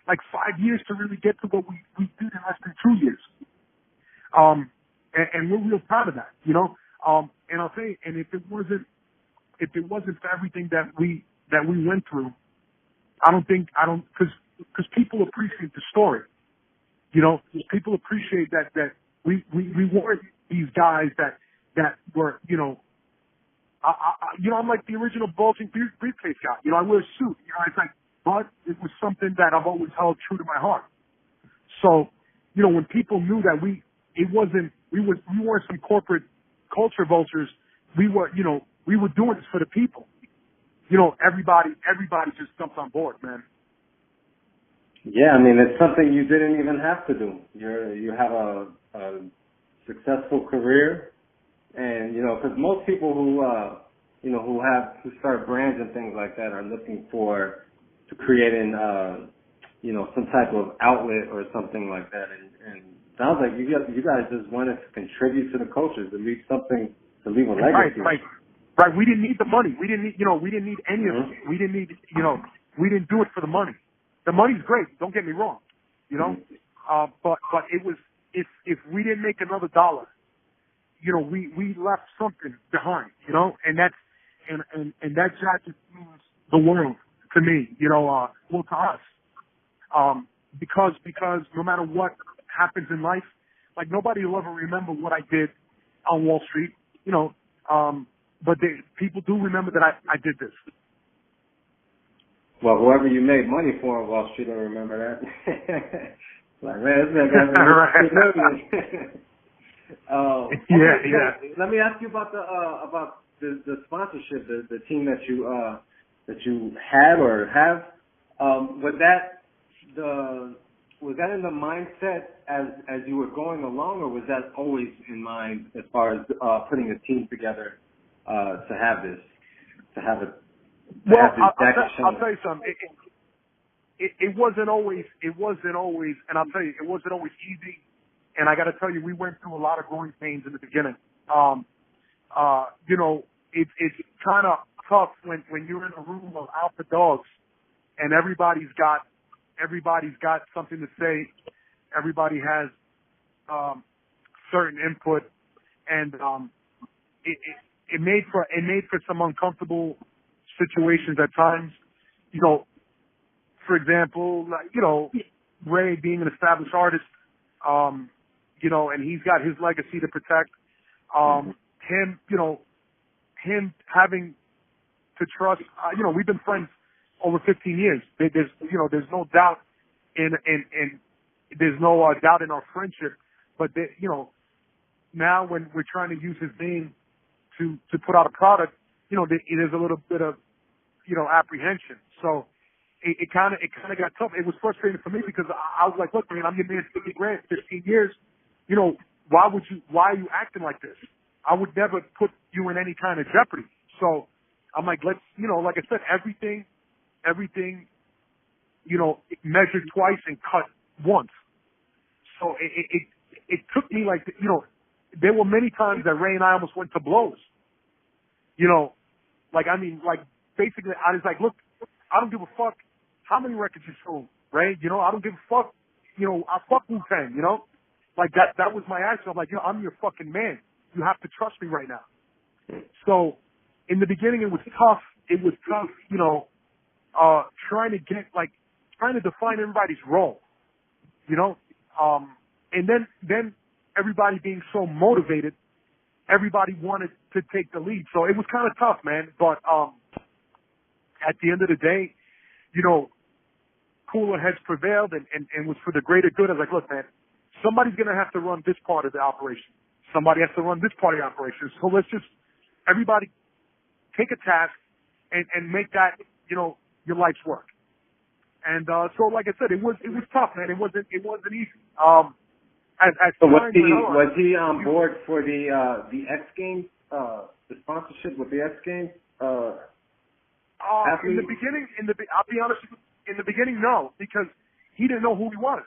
like 5 years to really get to what we did in less than 2 years. And we're real proud of that, you know. And I'll say, and if it wasn't for everything that we went through, because people appreciate the story, you know. People appreciate that we weren't these guys that were, you know, I'm like the original bulging briefcase guy. You know, I wear a suit. You know, it's like, but it was something that I've always held true to my heart. So, you know, when people knew that we weren't some corporate culture vultures. We were doing this for the people. You know, everybody just jumped on board, man. Yeah, I mean, it's something you didn't even have to do. You have a successful career, and you know, because most people who start brands and things like that are looking to create some type of outlet or something like that, and sounds like you guys just wanted to contribute to the culture, to leave something, to leave a legacy. Right. We didn't need the money. We didn't need any of it. We didn't we didn't do it for the money. The money's great. Don't get me wrong. You know, but it was, if we didn't make another dollar, you know, we left something behind, you know, and that just means the world to me, you know, well, to us. Because no matter what happens in life, like nobody will ever remember what I did on Wall Street, you know, but people do remember that I did this. Well, whoever you made money for on Wall Street will remember that. Like, man, this guy's yeah. Let me ask you about the sponsorship, the team that you had or have. Was that in the mindset as you were going along, or was that always in mind as far as putting a team together to have this, to have it? Well, I'll tell you something. It wasn't always, and I'll tell you, it wasn't always easy. And I got to tell you, we went through a lot of growing pains in the beginning. You know, it's kind of tough when you're in a room of alpha dogs and everybody's got something to say. Everybody has certain input, and it made for some uncomfortable situations at times. You know, for example, you know, Ray being an established artist, you know, and he's got his legacy to protect. Him having to trust. You know, we've been friends over 15 years. There's no doubt there's no doubt in our friendship. But you know, now when we're trying to use his name to put out a product, you know, there's a little bit of, you know, apprehension. So it kind of got tough. It was frustrating for me because I was like, look, man, I'm getting $50,000, 15 years. You know, why are you acting like this? I would never put you in any kind of jeopardy. So I'm like, let's, you know, like I said, everything, you know, measured twice and cut once. So it took me like, you know, there were many times that Ray and I almost went to blows. You know, like, I mean, like, basically, I was like, look, I don't give a fuck how many records you sold, Ray. You know, I don't give a fuck, you know, I fuck Wu-Tang, you know? Like, that was my action. I'm like, you know, I'm your fucking man. You have to trust me right now. So, in the beginning, it was tough. You know, trying to define everybody's role, you know? And then everybody being so motivated, everybody wanted to take the lead. So it was kind of tough, man. But at the end of the day, you know, cooler heads prevailed and was for the greater good. I was like, look, man, somebody's going to have to run this part of the operation. Somebody has to run this part of the operation. So let's just, everybody take a task and make that, you know, your life's work. And so, like I said, it was tough, man. It wasn't easy. So was he on board for the X Games, the sponsorship with the X Games? In the beginning, I'll be honest with you, in the beginning, no, because he didn't know who he was.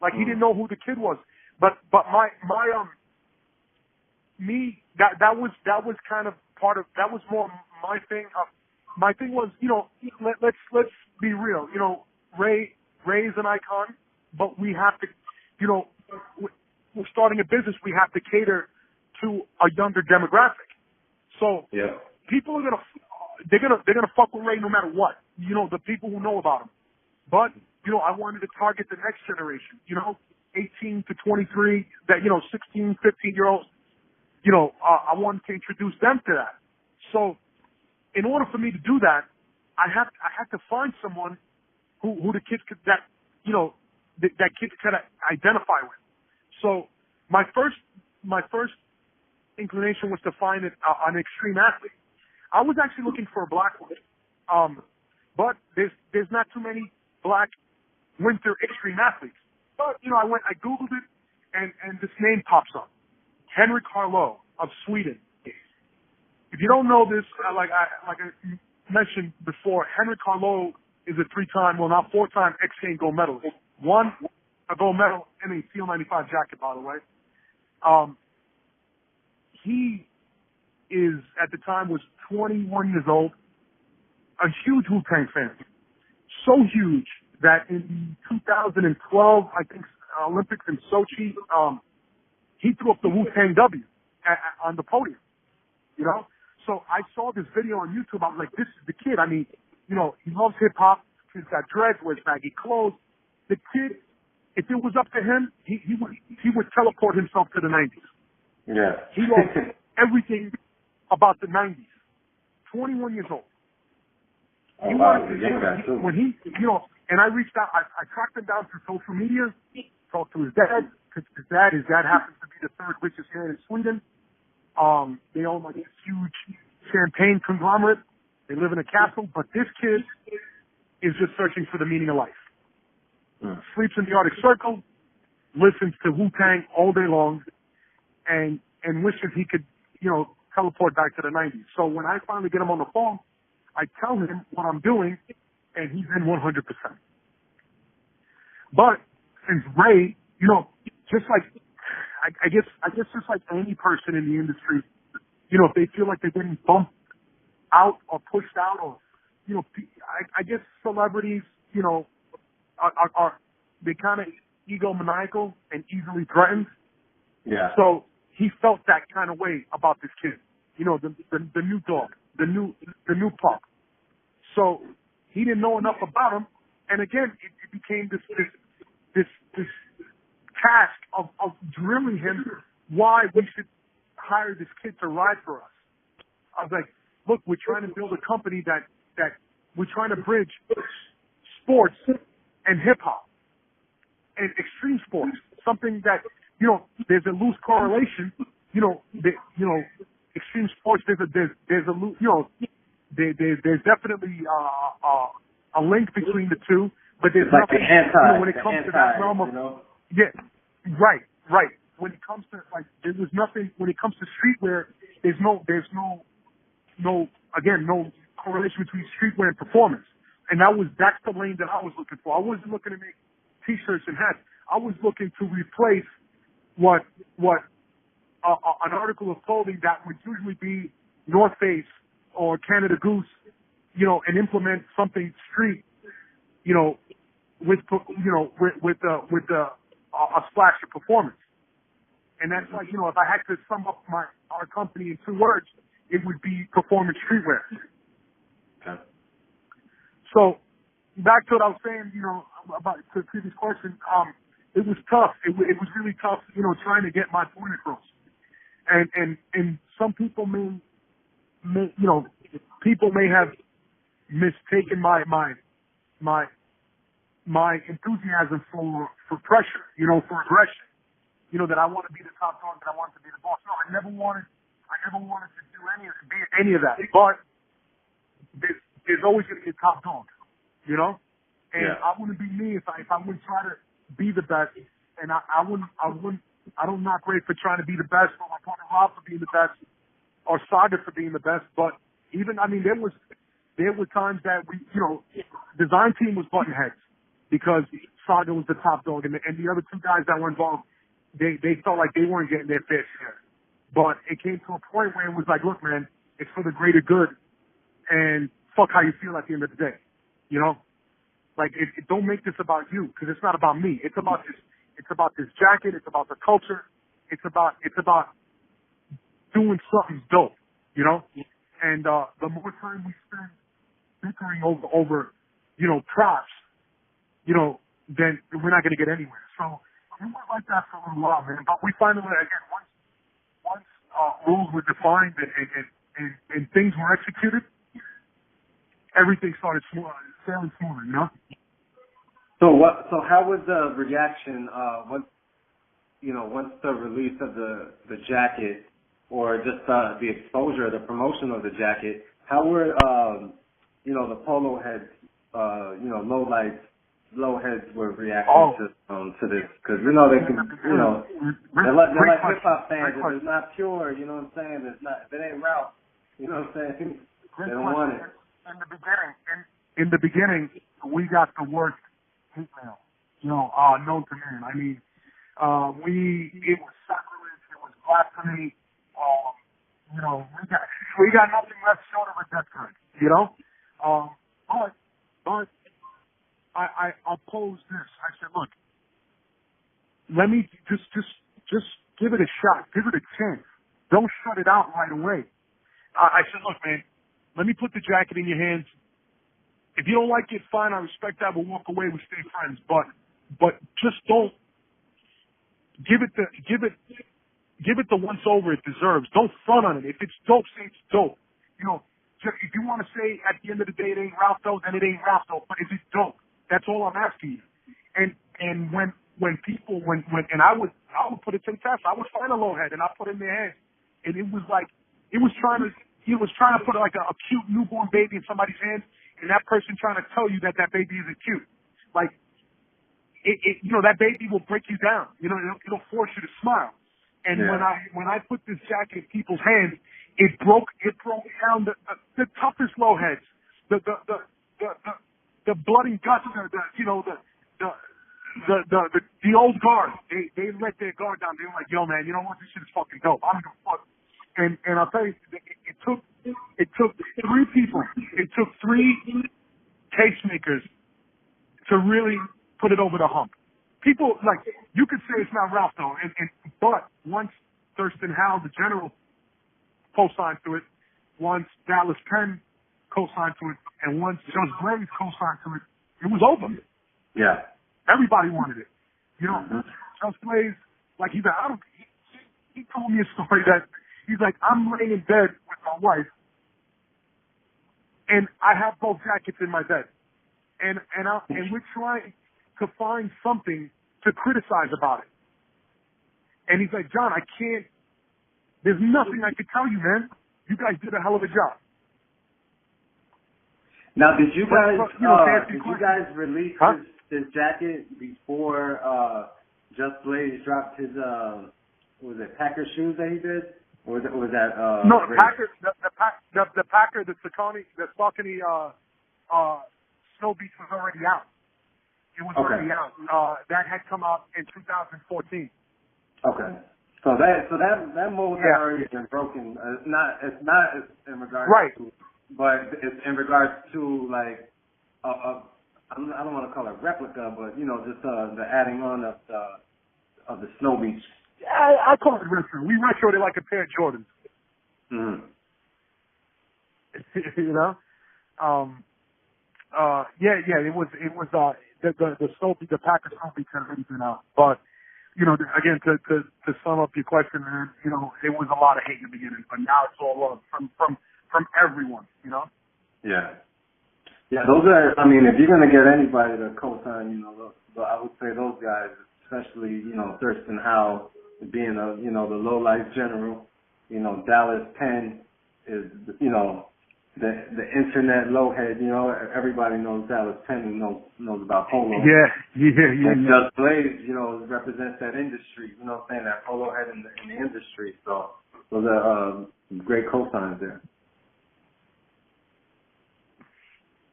Like, he didn't know who the kid was. But that was kind of part of, that was more my thing. My thing was, you know, let's be real. You know, Ray Ray is an icon, but we have to, you know, we're starting a business. We have to cater to a younger demographic. So people are they're gonna fuck with Ray no matter what. You know, the people who know about him. But you know, I wanted to target the next generation. You know, 18 to 23, that, you know, 16, 15-year-olds. You know, I wanted to introduce them to that. So, in order for me to do that, I had to find someone who the kids could, that, you know, that kids could identify with. So, my first inclination was to find an extreme athlete. I was actually looking for a black one, but there's not too many black winter extreme athletes. But you know, I Googled it, and this name pops up, Henrik Harlow of Sweden. If you don't know this, like I mentioned before, Henrik Harlow is a 3-time, well, now 4-time X Games gold medalist. Won a gold medal in a CL-95 jacket, by the way. He is, at the time, was 21 years old, a huge Wu-Tang fan. So huge that in 2012, I think, Olympics in Sochi, he threw up the Wu-Tang W on the podium, you know? So I saw this video on YouTube. I was like, this is the kid. I mean, you know, he loves hip-hop. He's got dreads, wears baggy clothes. The kid, if it was up to him, he would teleport himself to the 90s. Yeah. He loved everything about the 90s. 21 years old. Oh, wow. Too. When he, you know, and I reached out, I tracked him down through social media, talked to his dad, because his dad happens to be the 3rd richest man in Sweden. They own like this huge champagne conglomerate. They live in a castle, but this kid is just searching for the meaning of life. Sleeps in the Arctic Circle, listens to Wu-Tang all day long, and wishes he could, you know, teleport back to the 90s. So when I finally get him on the phone, I tell him what I'm doing, and he's in 100%. But since Ray, you know, just like, I guess just like any person in the industry, you know, if they feel like they're getting bumped out or pushed out, or, you know, I guess celebrities, you know, are they kind of egomaniacal and easily threatened. Yeah. So he felt that kind of way about this kid, you know, the new dog, the new pup. So he didn't know enough about him, and again, it became this task of drilling him why we should hire this kid to ride for us. I was like, look, we're trying to build a company that we're trying to bridge sports and hip hop and extreme sports, something that, you know, there's a loose correlation. You know, extreme sports. There's a loose, you know, there's definitely a link between the two, but there's like nothing, you know, when it comes to that realm of, you know? Yeah, right. When it comes to, like, there was nothing. When it comes to streetwear, there's no correlation between streetwear and performance. And that's the lane that I was looking for. I wasn't looking to make T-shirts and hats. I was looking to replace what an article of clothing that would usually be North Face or Canada Goose, you know, and implement something street, you know, with a splash of performance. And that's like, you know, if I had to sum up our company in 2 words, it would be performance streetwear. Okay. So back to what I was saying, you know, about the previous question, it was tough. It was really tough, you know, trying to get my point across. And some people may you know, people may have mistaken my enthusiasm for pressure, you know, for aggression. You know, that I want to be the top dog, that I want to be the boss. No, I never wanted to do any of that. But there's always going to be a top dog, you know? And I wouldn't be me if I wouldn't try to be the best. And I don't knock Ray for trying to be the best, or my partner Rob for being the best, or Saga for being the best. But even, I mean, there were times that we, you know, design team was button heads because Saga was the top dog, and the other 2 guys that were involved, they felt like they weren't getting their fair share. But it came to a point where it was like, look, man, it's for the greater good, and fuck how you feel at the end of the day, you know? Like, don't make this about you, because it's not about me. It's about this jacket. It's about the culture. It's about doing something dope, you know? And, the more time we spend bickering over, you know, props, you know, then we're not going to get anywhere. So it went like that for a little while, man. But we finally, again, once rules were defined and things were executed, everything started sailing smoother, you know? So how was the reaction, once the release of the jacket, or just, the exposure, the promotion of the jacket, how were, the polo heads, low heads were reacting to this? Cause they can, they're like hip hop fans. If it's not pure, you know what I'm saying? If it ain't Ralph, you know what I'm saying? They don't want it. In the beginning, we got the worst hate mail, known to man. I mean, it was sacrilege, it was blasphemy. We got nothing left short of a death threat, but I opposed this. I said, look, let me just give it a shot, give it a chance. Don't shut it out right away. I said, look, man, let me put the jacket in your hands. If you don't like it, fine, I respect that. We'll walk away, we'll stay friends. But just don't give it the once over it deserves. Don't front on it. If it's dope, say it's dope. If you want to say at the end of the day it ain't Ralph though, then it ain't Ralph though. But is it dope? That's all I'm asking you. And when I would put it to the test. I would find a low head and I put it in their hands, and it was like he was trying to put like a cute newborn baby in somebody's hands, and that person trying to tell you that baby isn't cute. Like that baby will break you down. It'll force you to smile. And when I put this jacket in people's hands, it broke down the toughest low heads, the blood and guts, the old guard. They let their guard down. They were like, yo man, you know what? This shit is fucking dope. I don't give a fuck. And I'll tell you, it took three people. It took three tastemakers to really put it over the hump. People, like, you could say it's not Ralph though, but once Thurston Howell, the general, co-signed to it, once Dallas Penn co-signed to it, and once Judge Blaze co-signed to it, it was over. Yeah. Everybody wanted it. Judge Blaze, like, he told me a story that he's like, I'm laying in bed with my wife, and I have both jackets in my bed, and we're trying to find something to criticize about it. And he's like, John, I can't, there's nothing I could tell you, man. You guys did a hell of a job. Now, did you guys release this jacket before Just Blaze dropped his was it Packer shoes that he did? Or was that no, Packer, the Packer, the Saucony Snow Beach was already out. It was already out. That had come out in 2014. Okay. So that mold had already been broken. It's not in regards to, but it's in regards to like I don't want to call it replica, but just the adding on of the Snow Beach. I call it retro. We retroed it like a pair of Jordans. Mm-hmm. It was the Snow Beach, the Packer Snow Beach had already been out, but. Again, to sum up your question, man, it was a lot of hate in the beginning, but now it's all love from everyone, Yeah. Yeah, those are, I mean, if you're going to get anybody to co-sign, I would say those guys, especially, Thurston Howell, being the low-life general, Dallas Penn is, the internet low head, everybody knows Dallas Penn and knows about polo. Yeah. And Just Blaze, represents that industry, that polo head in the industry. So those are great cosigns there.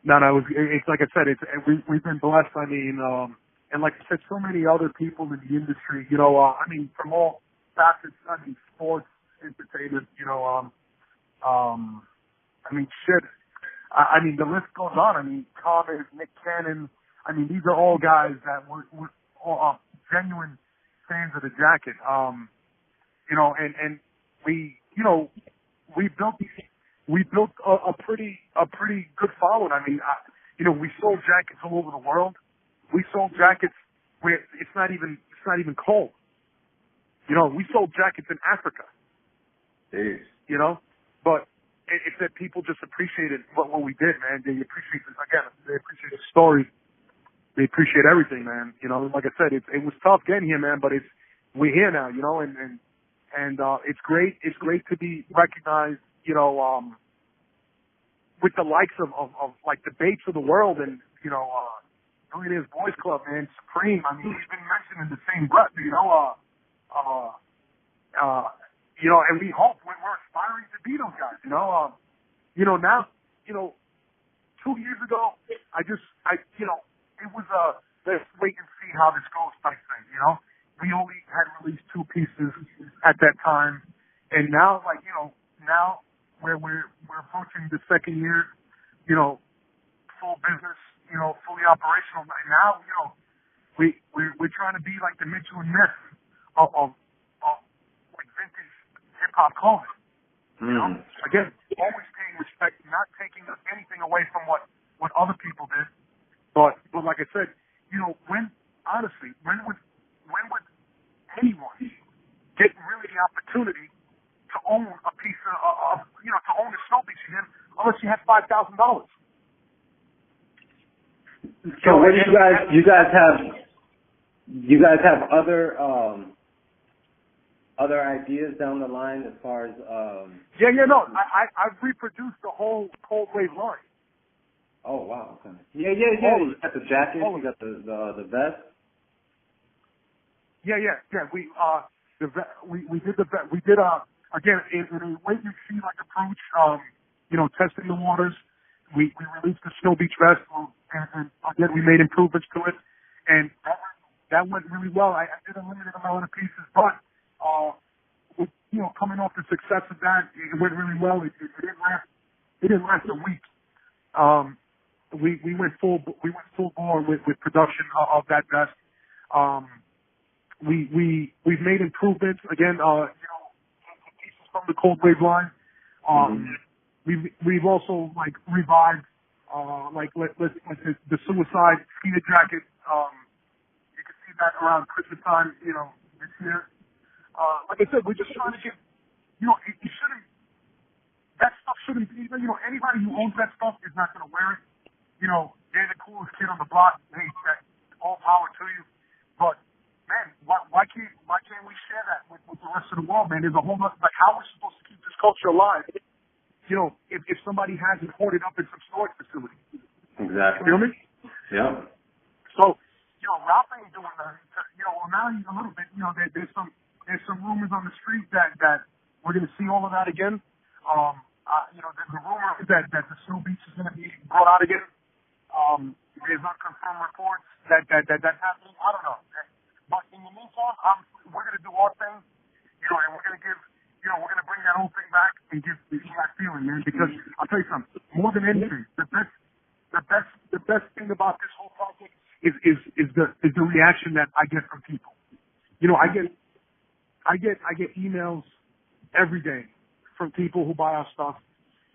No, it's like I said, we've been blessed. I mean, and like I said, so many other people in the industry, from all facets, sports, entertainment, shit. The list goes on. Thomas, Nick Cannon. I mean, these are all guys that were all, genuine fans of the jacket. You know, and we, you know, we built a pretty good following. I mean, you know, we sold jackets all over the world. We sold jackets where it's not even cold. You know, we sold jackets in Africa. Jeez. You know, but it's that people just appreciated what we did, man. They appreciate they appreciate the story. They appreciate everything, man. You know, like I said, it was tough getting here, man, but we're here now, you know, and it's great. It's great to be recognized, you know, with the likes of like the Bates of the world and, you know, Millionaires Boys Club, man, Supreme. I mean, he's been mentioned in the same breath, you know, you know, and we hope we're aspiring to be those guys, you know. You know, now, you know, 2 years ago, you know, it was let's wait and see how this goes type thing, you know. We only had released 2 pieces at that time, and now, like, you know, now where we're approaching the 2nd year, you know, full business, you know, fully operational. And now, you know, we're trying to be like the Mitchell and Ness of like vintage hip hop clothing. You know, again, always paying respect, not taking anything away from what other people did. But like I said, you know, honestly, when would anyone get really the opportunity to own a piece of you know, to own a Snow Beach again, unless you have $5,000? So what do you guys have other ideas down the line as far as no, I've reproduced the whole Cold Wave line. Oh wow, okay. Yeah. You got the jacket, you got the vest. Yeah. We did the vest. We did again in a wait and see like approach. You know, testing the waters. We released the Snow Beach vest, and again we made improvements to it, and that went really well. I did a limited amount of pieces, but with, you know, coming off the success of that, it went really well. It didn't last a week. We went full bore with production of that vest. We've made improvements again. You know, pieces from the Cold Wave line. We've also like revived like the Suicide skier jacket. You can see that around Christmas time, you know, this year. Like I said, we're just trying to get, you know, that stuff shouldn't be, you know, anybody who owns that stuff is not going to wear it. You know, they're the coolest kid on the block. Hey, all power to you. But man, why can't we share that with the rest of the world, man? There's a whole lot, like, how are we supposed to keep this culture alive? You know, if somebody has it hoarded up in some storage facility. Exactly. Feel me? Yeah. So, you know, Ralph ain't doing that. You know, well, now he's a little bit, you know, there's some rumors on the street that we're going to see all of that again. You know, the rumor is that the Snow Beach is going to be brought out again. There's unconfirmed reports that's happening. I don't know. But in the meantime, we're going to do our thing, you know, and we're going to give, you know, we're going to bring that whole thing back and give that feeling, man. Because I'll tell you something, more than anything, the best thing about this whole project is the reaction that I get from people. You know, I get emails every day from people who buy our stuff,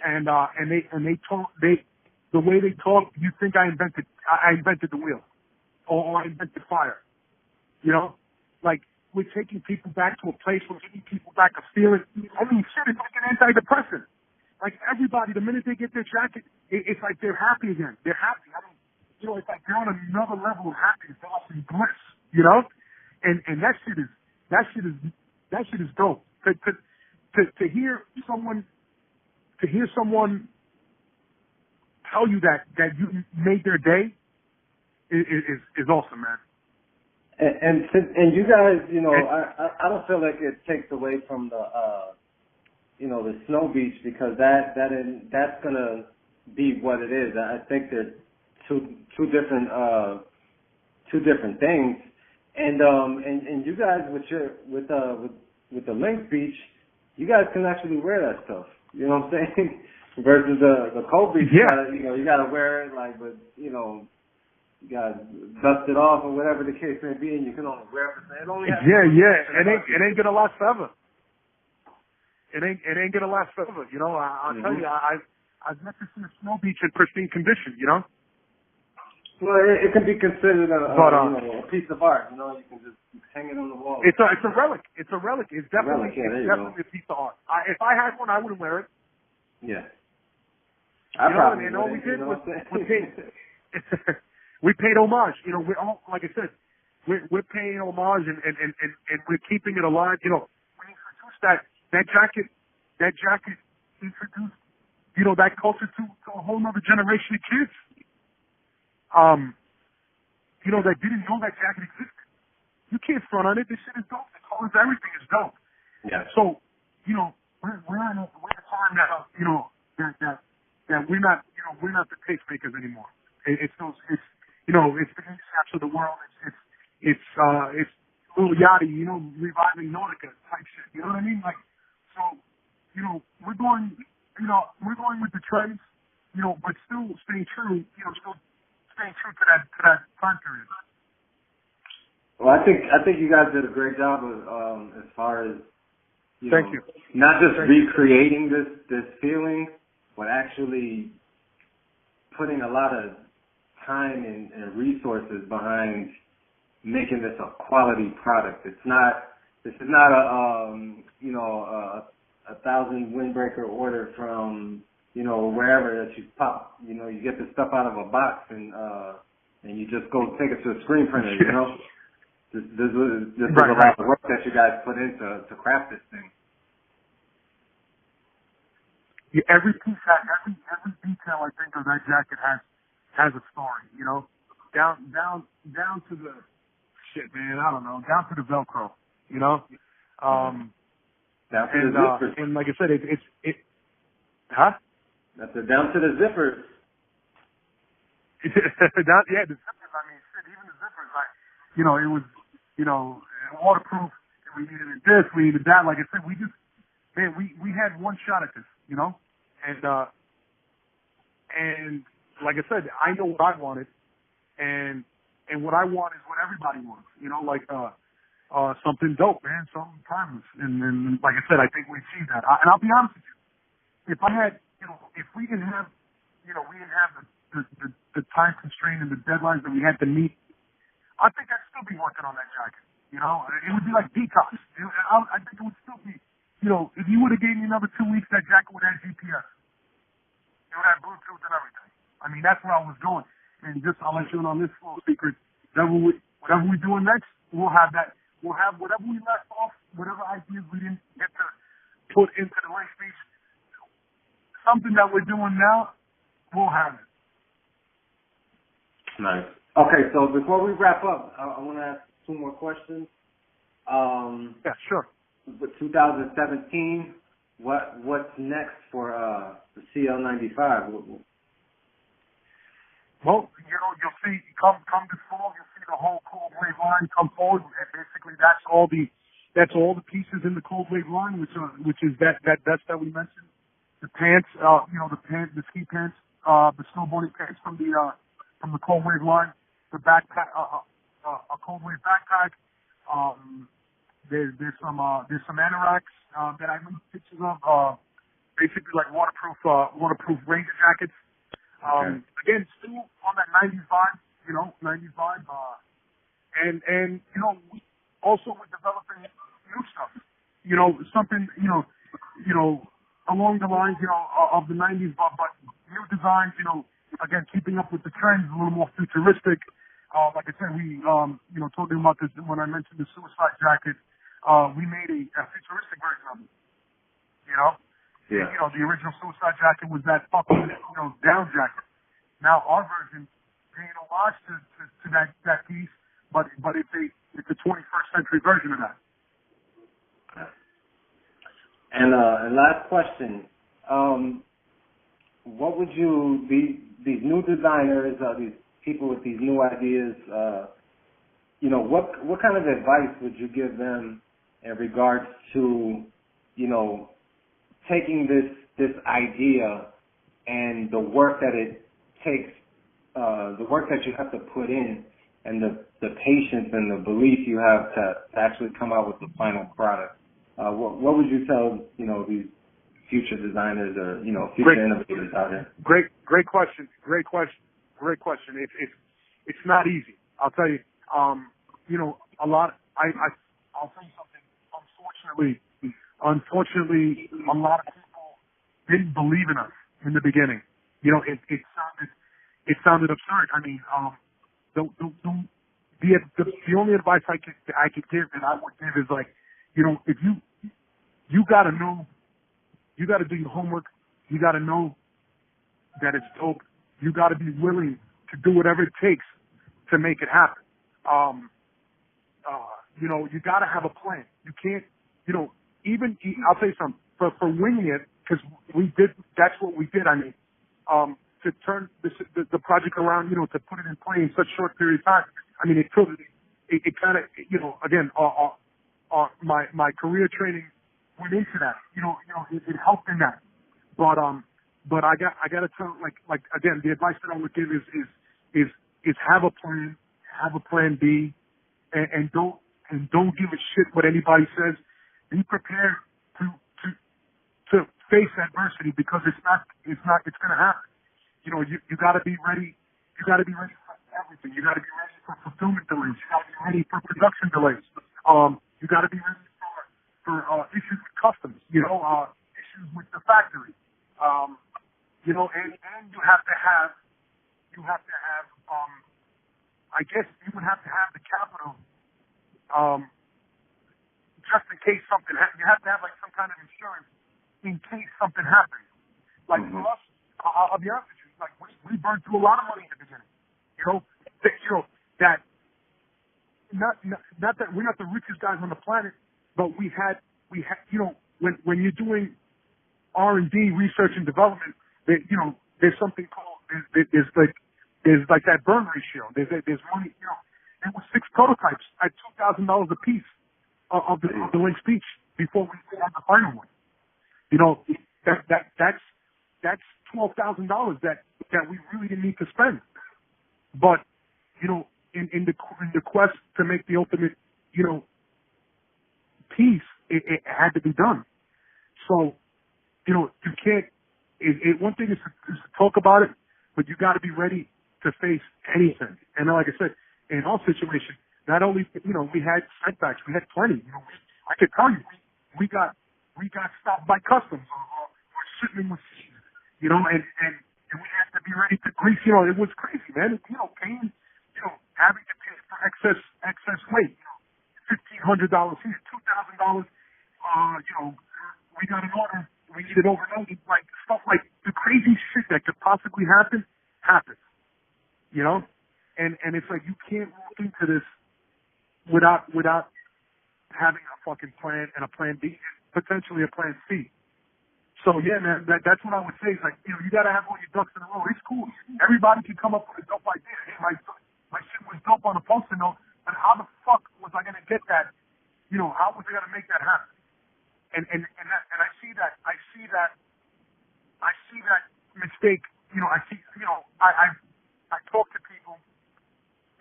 and they talk, the way they talk, you think I invented the wheel, or I invented fire. You know, like, we're taking people back to a place, we're giving people back a feeling. I mean, shit, it's like an antidepressant. Like, everybody, the minute they get their jacket, it's like they're happy again. They're happy. I mean, you know, it's like they're on another level of happiness. They're like in bliss, you know? And that shit is dope. To hear someone tell you that you made their day is awesome, man. And you guys, you know, I don't feel like it takes away from the you know, the Snow Beach, because that's gonna be what it is. I think they're two different things. And you guys with the Linx Beach, you guys can actually wear that stuff. You know what I'm saying? Versus the Cold Beach, yeah. you gotta wear it like with, you know, you gotta dust it off or whatever the case may be, and you can only wear it. It only has it ain't gonna last forever. It ain't gonna last forever. You know, I'll tell you, I've never seen a snow beach in pristine condition. You know. Well, it can be considered a piece of art. You know, you can just hang it on the wall. It's a relic. It's a relic. It's definitely a piece of art. If I had one, I wouldn't wear it. Yeah. And all we did was we paid homage. You know, we all, like I said, we're paying homage and we're keeping it alive. You know, we introduced that jacket introduced, you know, that culture to a whole other generation of kids. You know, that didn't know that jacket existed. You can't front on it. This shit is dope. The colors, everything is dope. Yeah. So, you know, we're in a time now, you know, that we're not the tastemakers anymore. It's the ASAPs of the world. It's Lil Yachty, you know, reviving Nautica type shit. You know what I mean? Like, so, you know, we're going with the trends, you know, but still staying true, you know, to that time period. Well, I think you guys did a great job of as far as Thank you. Not just recreating this feeling, but actually putting a lot of time and resources behind making this a quality product. This is not a 1,000 windbreaker order from, you know, wherever that you pop. You know, you get the stuff out of a box and you just go take it to a screen printer, you know. This is a lot of work that you guys put into to craft this thing. Yeah, every piece every detail I think of that jacket has a story, you know. Down to the shit, man, I don't know, down to the Velcro, you know. Down to the zippers. And like I said, it huh? Down to the zippers. The zippers, I mean, shit, even the zippers, you know, it was, you know, waterproof. We needed this, we needed that. Like I said, we had one shot at this, you know, and like I said, I know what I wanted, and what I want is what everybody wants, you know, like something dope, man, something timeless, and like I said, I think we achieved that. And I'll be honest with you, if I had, you know, if we didn't have, you know, the time constraint and the deadlines that we had to meet, I think I'd still be working on that jacket. You know, it would be like detox. I think it would still be, you know, if you would have gave me another 2 weeks, that jacket would have GPS. It would have Bluetooth and everything. I mean, that's where I was going. And just, I'll let you in on this little secret. Whatever we're doing next, we'll have that. We'll have whatever we left off, whatever ideas we didn't get to put into the Linx Beach. Something that we're doing now, we'll have it. Nice. Okay, so before we wrap up, I want to ask 2 more questions. Yeah, sure. With 2017, what's next for the CL-95? Well, you know, you'll see come this fall, you'll see the whole Cold Wave line come forward, and basically that's all the pieces in the Cold Wave line, which is that vest that we mentioned, the pants, you know, the ski pants, the snowboarding pants from the Cold Wave line, the backpack, a Cold Wave backpack. There's some anoraks that I made pictures of, basically like waterproof Ranger jackets. Again, still on that 90s vibe, you know, 90s vibe. And you know, also we're developing new stuff. You know, something, you know, along the lines, you know, of the 90s, but new designs. You know, again, keeping up with the trends, a little more futuristic. Like I said, we, you know, talking about this when I mentioned the suicide jacket. We made a futuristic version of it. You know? Yeah. You know, the original suicide jacket was that fucking, you know, down jacket. Now our version, paying homage to that piece, but it's a 21st century version of that. And last question, what would you, these new designers, these people with these new ideas, you know, what kind of advice would you give them in regards to, you know, taking this idea and the work that it takes the work that you have to put in, and the patience and the belief you have to actually come out with the final product. What would you tell, these future designers or, future innovators out there? Great question. It's not easy. I'll tell you, I'll tell you something. Unfortunately, a lot of people didn't believe in us in the beginning. It sounded absurd. I mean, the only advice I could give and I would give is like, if you gotta know, you gotta do your homework, you gotta know that it's dope, you gotta be willing to do whatever it takes to make it happen. You gotta have a plan. You can't, I'll tell you something, for winging it, because that's what we did. I mean, to turn the project around, to put it in play in such a short period of time. I mean, it kind of, again, my career training went into that. It helped in that. But I got to tell, like again, the advice that I would give is have a plan, have a plan B, and don't give a shit what anybody says. Be prepared to face adversity, because it's going to happen. You got to be ready. You got to be ready for everything. You got to be ready for fulfillment delays. You got to be ready for production delays. You got to be ready for issues with customs. Issues with the factory. And you have to have. I guess you would have to have the capital. Just in case something happens. You have to have like some kind of insurance in case something happens. Like for us, I'll be honest with you. Like we burned through a lot of money in the beginning. That not that we're not the richest guys on the planet, but we had when you're doing R&D, research and development, there's something called there's like that burn ratio. There's money. There was 6 prototypes at $2,000 a piece of the Linx Beach before we had the final one. That's $12,000 that we really didn't need to spend. But in the quest to make the ultimate piece, it had to be done. So you can't. One thing is to talk about it, but you got to be ready to face anything. And like I said, in all situations, not only we had setbacks, we had plenty. I could tell you, we got stopped by customs or shipment was seized, and we had to be ready to grease. It was crazy, man. Paying, having to pay for excess weight. $1,500 here, $2,000. We got an order. We needed overnight. Like stuff like the crazy shit that could possibly happen happens. And it's like you can't walk into this without having a fucking plan and a plan B, potentially a plan C. So yeah, man, that's what I would say. It's like, you gotta have all your ducks in a row. It's cool. Everybody can come up with a dope idea. Hey, my shit was dope on a poster note, but how the fuck was I gonna get that? How was I gonna make that happen? And I see that mistake. I talk to people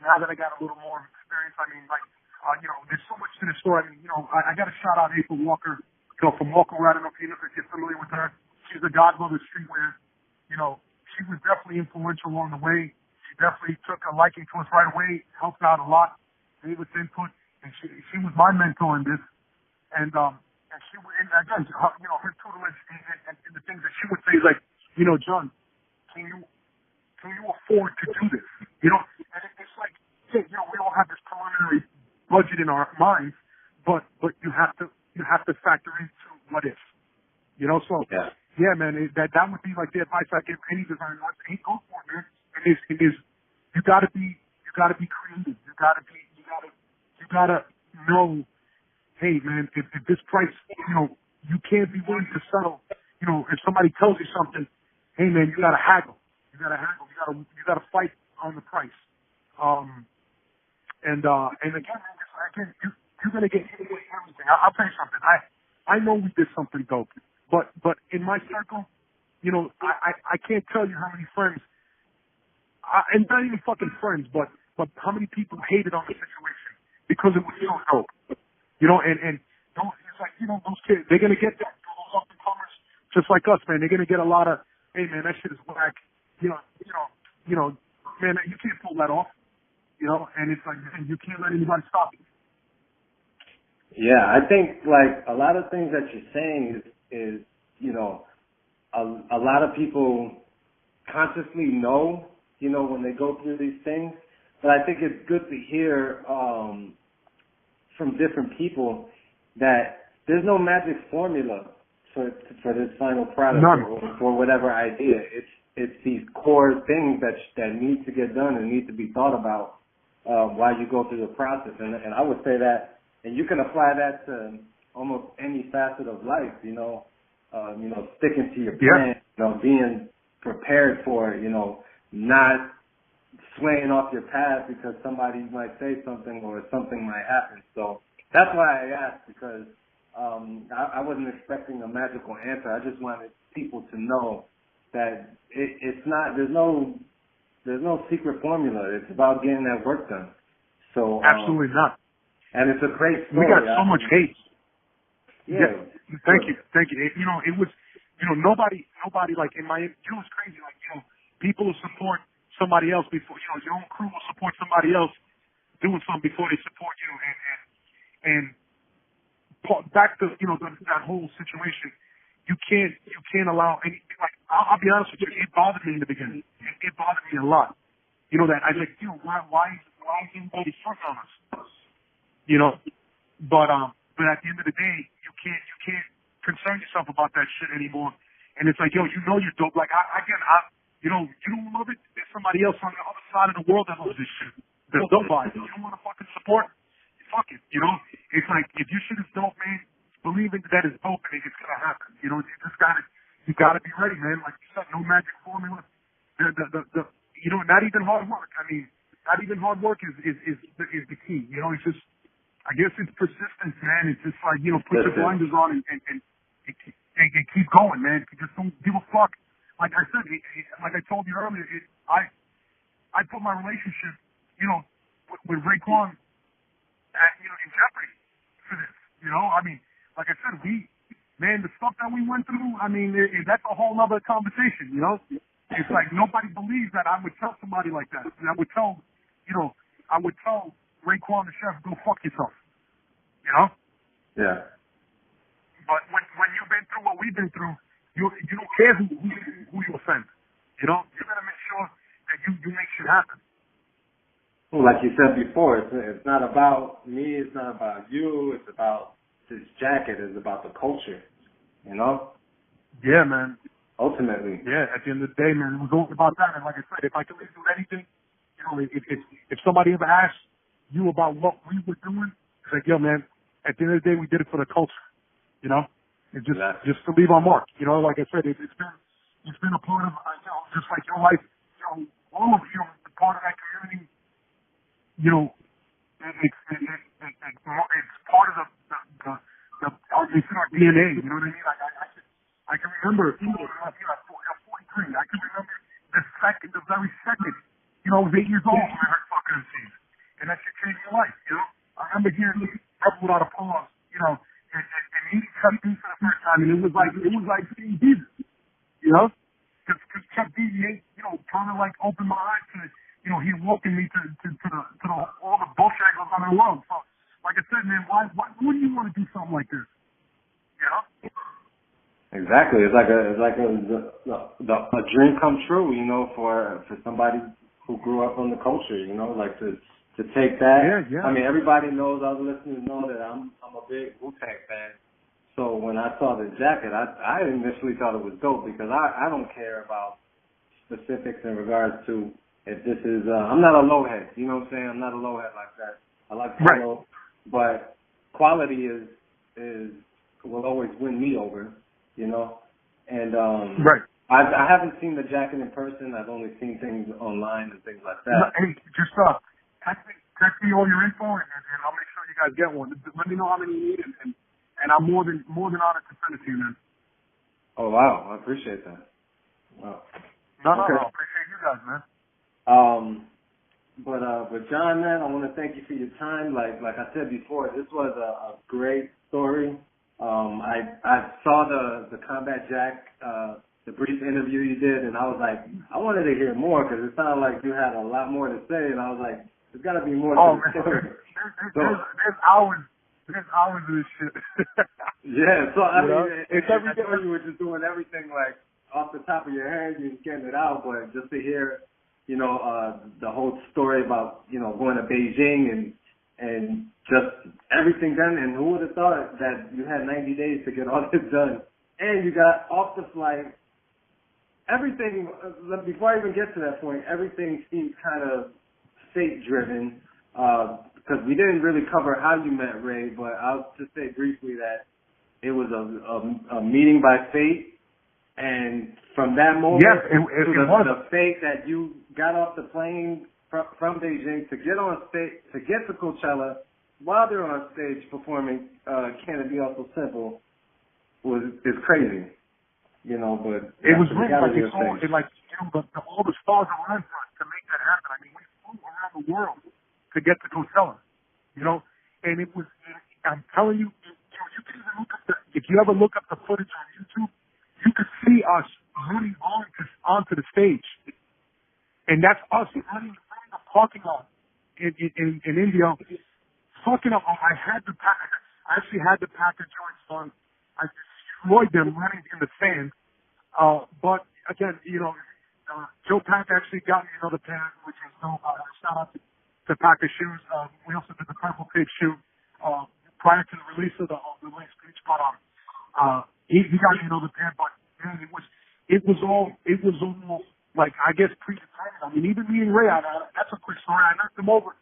now that I got a little more experience. I mean, there's so much to the story. I mean, I got to shout out April Walker, from Walker. I don't know if you're familiar with her. She's the godmother of streetwear. She was definitely influential along the way. She definitely took a liking to us right away, helped out a lot, gave us input, and she was my mentor in this. And she, and again, her tutelage and the things that she would say is like, John, can you afford to do this? And it's like, we all have this preliminary budget in our minds, but you have to factor into what if, So yeah, man, that would be like the advice I give any designer. Hey, go for it, man. It is. You gotta be creative. You gotta know. Hey, man, if this price, you can't be willing to settle. If somebody tells you something, hey, man, you gotta haggle. You gotta fight on the price. And again, you're gonna get hit with everything. I'll tell you something. I know we did something dope, but in my circle, I can't tell you how many friends and not even fucking friends, but how many people hated on the situation because it was so dope. You know, and those, it's like, you know, those kids, they're gonna get that, those up and comers, just like us, man. They're gonna get a lot of, hey man, that shit is whack. You know, man, you can't pull that off. You know, and it's like, man, you can't let anybody stop you. Yeah, I think like a lot of things that you're saying is you know, a lot of people consciously know, you know, when they go through these things. But I think it's good to hear from different people that there's no magic formula for this final product or for whatever idea. It's these core things that need to get done and need to be thought about while you go through the process. And I would say that, and you can apply that to almost any facet of life, you know, sticking to your plan, you know, being prepared for it, you know, not swaying off your path because somebody might say something or something might happen. So that's why I asked, because I wasn't expecting a magical answer. I just wanted people to know that it's not, there's no secret formula. It's about getting that work done. So absolutely not. And it's a great story. We got so much hate. Yeah. Thank you. You know, it was, you know, nobody like in my, you know, it's crazy. Like, you know, people will support somebody else before, you know, your own crew will support somebody else doing something before they support you. And back to, you know, that whole situation, you can't allow anything. Like, I'll be honest with you, it bothered me in the beginning. It bothered me a lot. You know, that I like, you know, why is anybody front on us? You know, but at the end of the day, you can't concern yourself about that shit anymore. And it's like, yo, you know you're dope. Like, you know, you don't love it. There's somebody else on the other side of the world that loves this shit. That's dope by it. You don't want to fucking support? Fuck it. You know, it's like, if your shit is dope, man, believe in that it's dope and it's gonna happen. You know, you gotta be ready, man. Like you said, no magic formula. You know, not even hard work. I mean, not even hard work is the key. You know, it's just, I guess it's persistence, man. It's just like, you know, put your blinders on and keep going, man. You just don't give a fuck. Like I said, like I told you earlier, I put my relationship, you know, with Raekwon in jeopardy for this. You know, I mean, like I said, the stuff that we went through, I mean, that's a whole other conversation, you know? It's like nobody believes that I would tell somebody like that. And I would tell Raekwon the chef, go fuck yourself. You know? Yeah. But when you've been through what we've been through, you don't care who you offend. You know? You gotta make sure that you make shit happen. Well, like you said before, it's not about me, it's not about you, it's about this jacket, it's about the culture, you know? Yeah, man. Ultimately. Yeah, at the end of the day, man, it was all about that. And like I said, if I could do anything, you know, if somebody ever asked you about what we were doing, it's like, yo, man, at the end of the day, we did it for the culture, you know? It's just to leave our mark, you know? Like I said, it's been a part of, you know, just like your life, you know, all of you, part of that community. You know, it's part of our DNA. You know what I mean? I can remember, you know, I'm 43. I can remember the very second. You know, I was 8 years old when I heard fucking MCs, and that shit changed my life. You know, I remember hearing Rebel Without a Pause. You know, and meeting Chuck D for the first time, and it was like seeing Jesus. You know, because Chuck D made, you know, kind of like opened my eyes to. You know, he awoken me to all the bullshit that goes on in the world. So, like I said, man, why wouldn't you want to do something like this? You know? Exactly. It's like a dream come true, you know, for somebody who grew up on the culture, you know, like to take that. Yeah. I mean, everybody knows, other listeners know that I'm a big Wu-Tang fan. So when I saw the jacket, I initially thought it was dope because I don't care about specifics in regards to if this is, I'm not a low head, you know what I'm saying? I'm not a low head like that. I like polo, but quality will always win me over, you know? And, I haven't seen the jacket in person. I've only seen things online and things like that. Hey, just, text me all your info and I'll make sure you guys get one. Let me know how many you need and I'm more than honored to send it to you, man. Oh, wow. I appreciate that. Wow. No, I appreciate you guys, man. But John, man, I want to thank you for your time. Like I said before, this was a great story. I saw the Combat Jack, the brief interview you did, and I was like, I wanted to hear more because it sounded like you had a lot more to say, and I was like, there's got to be more to the story. There's hours of this shit. Yeah, so I mean, it's every day. I know you were just doing everything like off the top of your head, you're just getting it out, but just to hear, you know, the whole story about, you know, going to Beijing and just everything done, and who would have thought that you had 90 days to get all this done, and you got off the flight. Everything, before I even get to that point, everything seemed kind of fate-driven, because we didn't really cover how you met Ray, but I'll just say briefly that it was a meeting by fate, and from that moment, the fate that you got off the plane from Beijing to get on stage, to get to Coachella, while they're on stage performing Can It Be Also Simple, is crazy. You know, but it was really like it's all, all the stars aligned for us to make that happen. I mean, we flew around the world to get to Coachella, you know, and it was. I'm telling you, you can even look up if you ever look up the footage on YouTube, you could see us running onto the stage, and that's us running the parking lot in India. Fucking up, I actually had to pack the joints on. I destroyed them running in the sand. But again, you know, Joe Pack actually got me another pair, which was dope. Shout out to Packer shoes. We also did the Purple Pig shoe prior to the release of the Linx Beach. But he got me another pair. But man, it was almost like, I guess, predetermined. I mean, even me and Ray, that's a quick story. I knocked him over.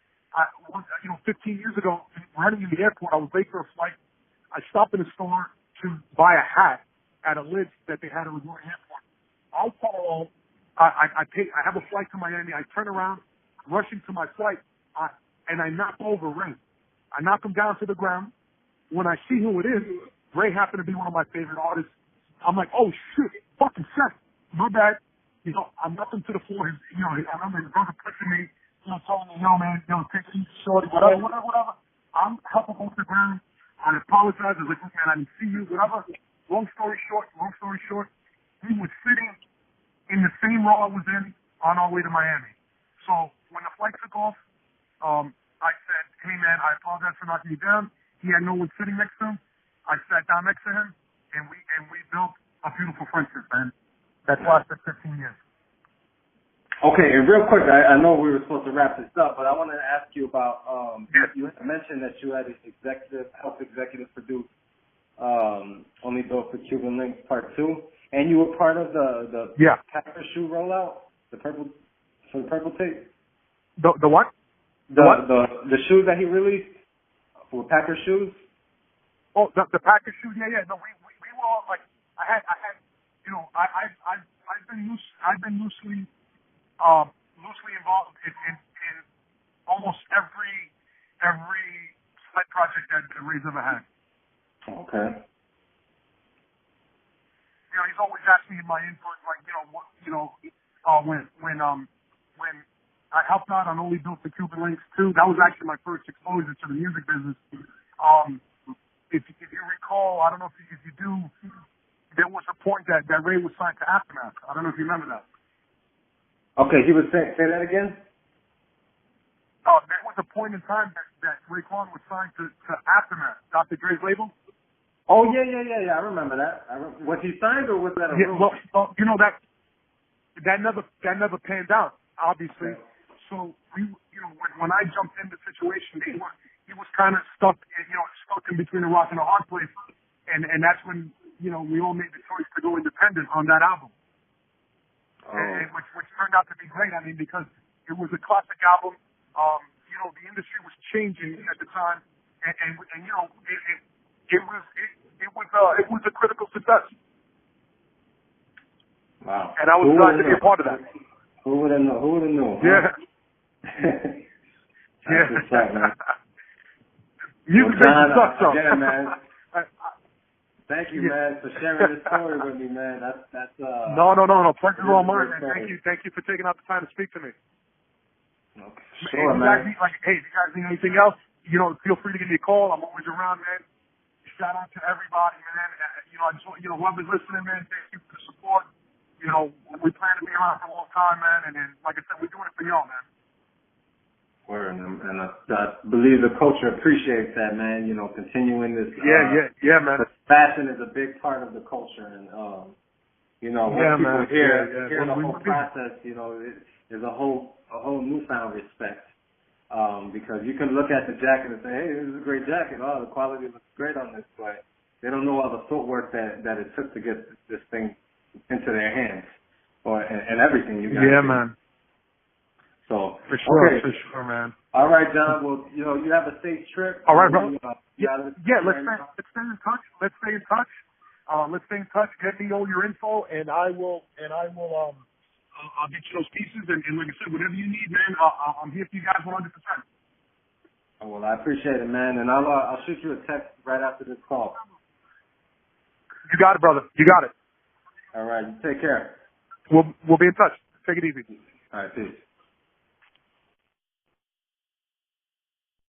15 years ago, running in the airport, I was late for a flight. I stopped in a store to buy a hat at a Linx that they had at LaGuardia Airport. I follow. I have a flight to Miami. I turn around, rushing to my flight, and I knock over Ray. I knock him down to the ground. When I see who it is, Ray happened to be one of my favorite artists. I'm like, oh shit, fucking Seth, my bad. You know, I'm nothing to the floor. You know, I remember his brother pushing me, you know, telling me, yo man, take it easy, shorty, whatever. I'm helping him to the ground. I apologize. I was like, look, man, I didn't see you, whatever. Long story short, he was sitting in the same row I was in on our way to Miami. So when the flight took off, I said, hey man, I apologize for knocking you down. He had no one sitting next to him. I sat down next to him, and we built a beautiful friendship, man. That's lasted 15 years. Okay, and real quick, I know we were supposed to wrap this up, but I wanted to ask you about, you had mentioned that you had an help executive produce Only Built for Cuban Linx Part 2, and you were part of the Packer shoe rollout, the purple tape? The what? The shoes that he released were Packer shoes? Oh, the Packer shoes, yeah. No, we were all like, I had, you know, I've been loosely involved in almost every side project that Ray's ever had. Okay. You know, he's always asked me my input, like, when I helped out on Only Built for Cuban Linx too. That was actually my first exposure to the music business. If you recall, I don't know if you do, there was a point that Ray was signed to Aftermath. I don't know if you remember that. Okay, he was say that again? There was a point in time that Raekwon was signed to Aftermath, Dr. Dre's label. Oh, yeah, I remember that. Was he signed or was that a rumor? Well, you know, that never panned out, obviously. Okay. So when I jumped in the situation, he was kind of stuck in between a rock and a hard place, and that's when, you know, we all made the choice to go independent on that album. And which turned out to be great. I mean, because it was a classic album. You know, the industry was changing at the time, and you know, it was a critical success. Wow. And I was glad to be a part of that. Who would have known? Yeah. That's what's up, man. Music business sucks, though. Again, man. Thank you, man, for sharing this story with me, man. That's No. Pleasure's all mine, man. Thank you for taking out the time to speak to me. Okay. Hey, Sure, if you guys man. need, if you guys need anything else, feel free to give me a call. I'm always around, man. Shout out to everybody, man. I just want, whoever's listening, man, thank you for the support. We plan to be around for a long time, man. And then, like I said, we're doing it for y'all, man. Word, and I believe the culture appreciates that, man. Continuing this. Yeah, man. Fashion is a big part of the culture, and once people hear the whole process, there's a whole newfound respect. Because you can look at the jacket and say, hey, this is a great jacket. Oh, the quality looks great on this, but they don't know all the footwork that it took to get this thing into their hands, and everything you guys do. Man. So for sure, man. All right, John. Well, you have a safe trip. All right, bro. Let's stay in touch. Let's stay in touch. Get me all your info, and I will. I'll get you those pieces, and like I said, whatever you need, man, I'm here for you guys 100%. Oh, well, I appreciate it, man, and I'll shoot you a text right after this call. You got it, brother. You got it. All right, you take care. We'll be in touch. Take it easy. All right, peace.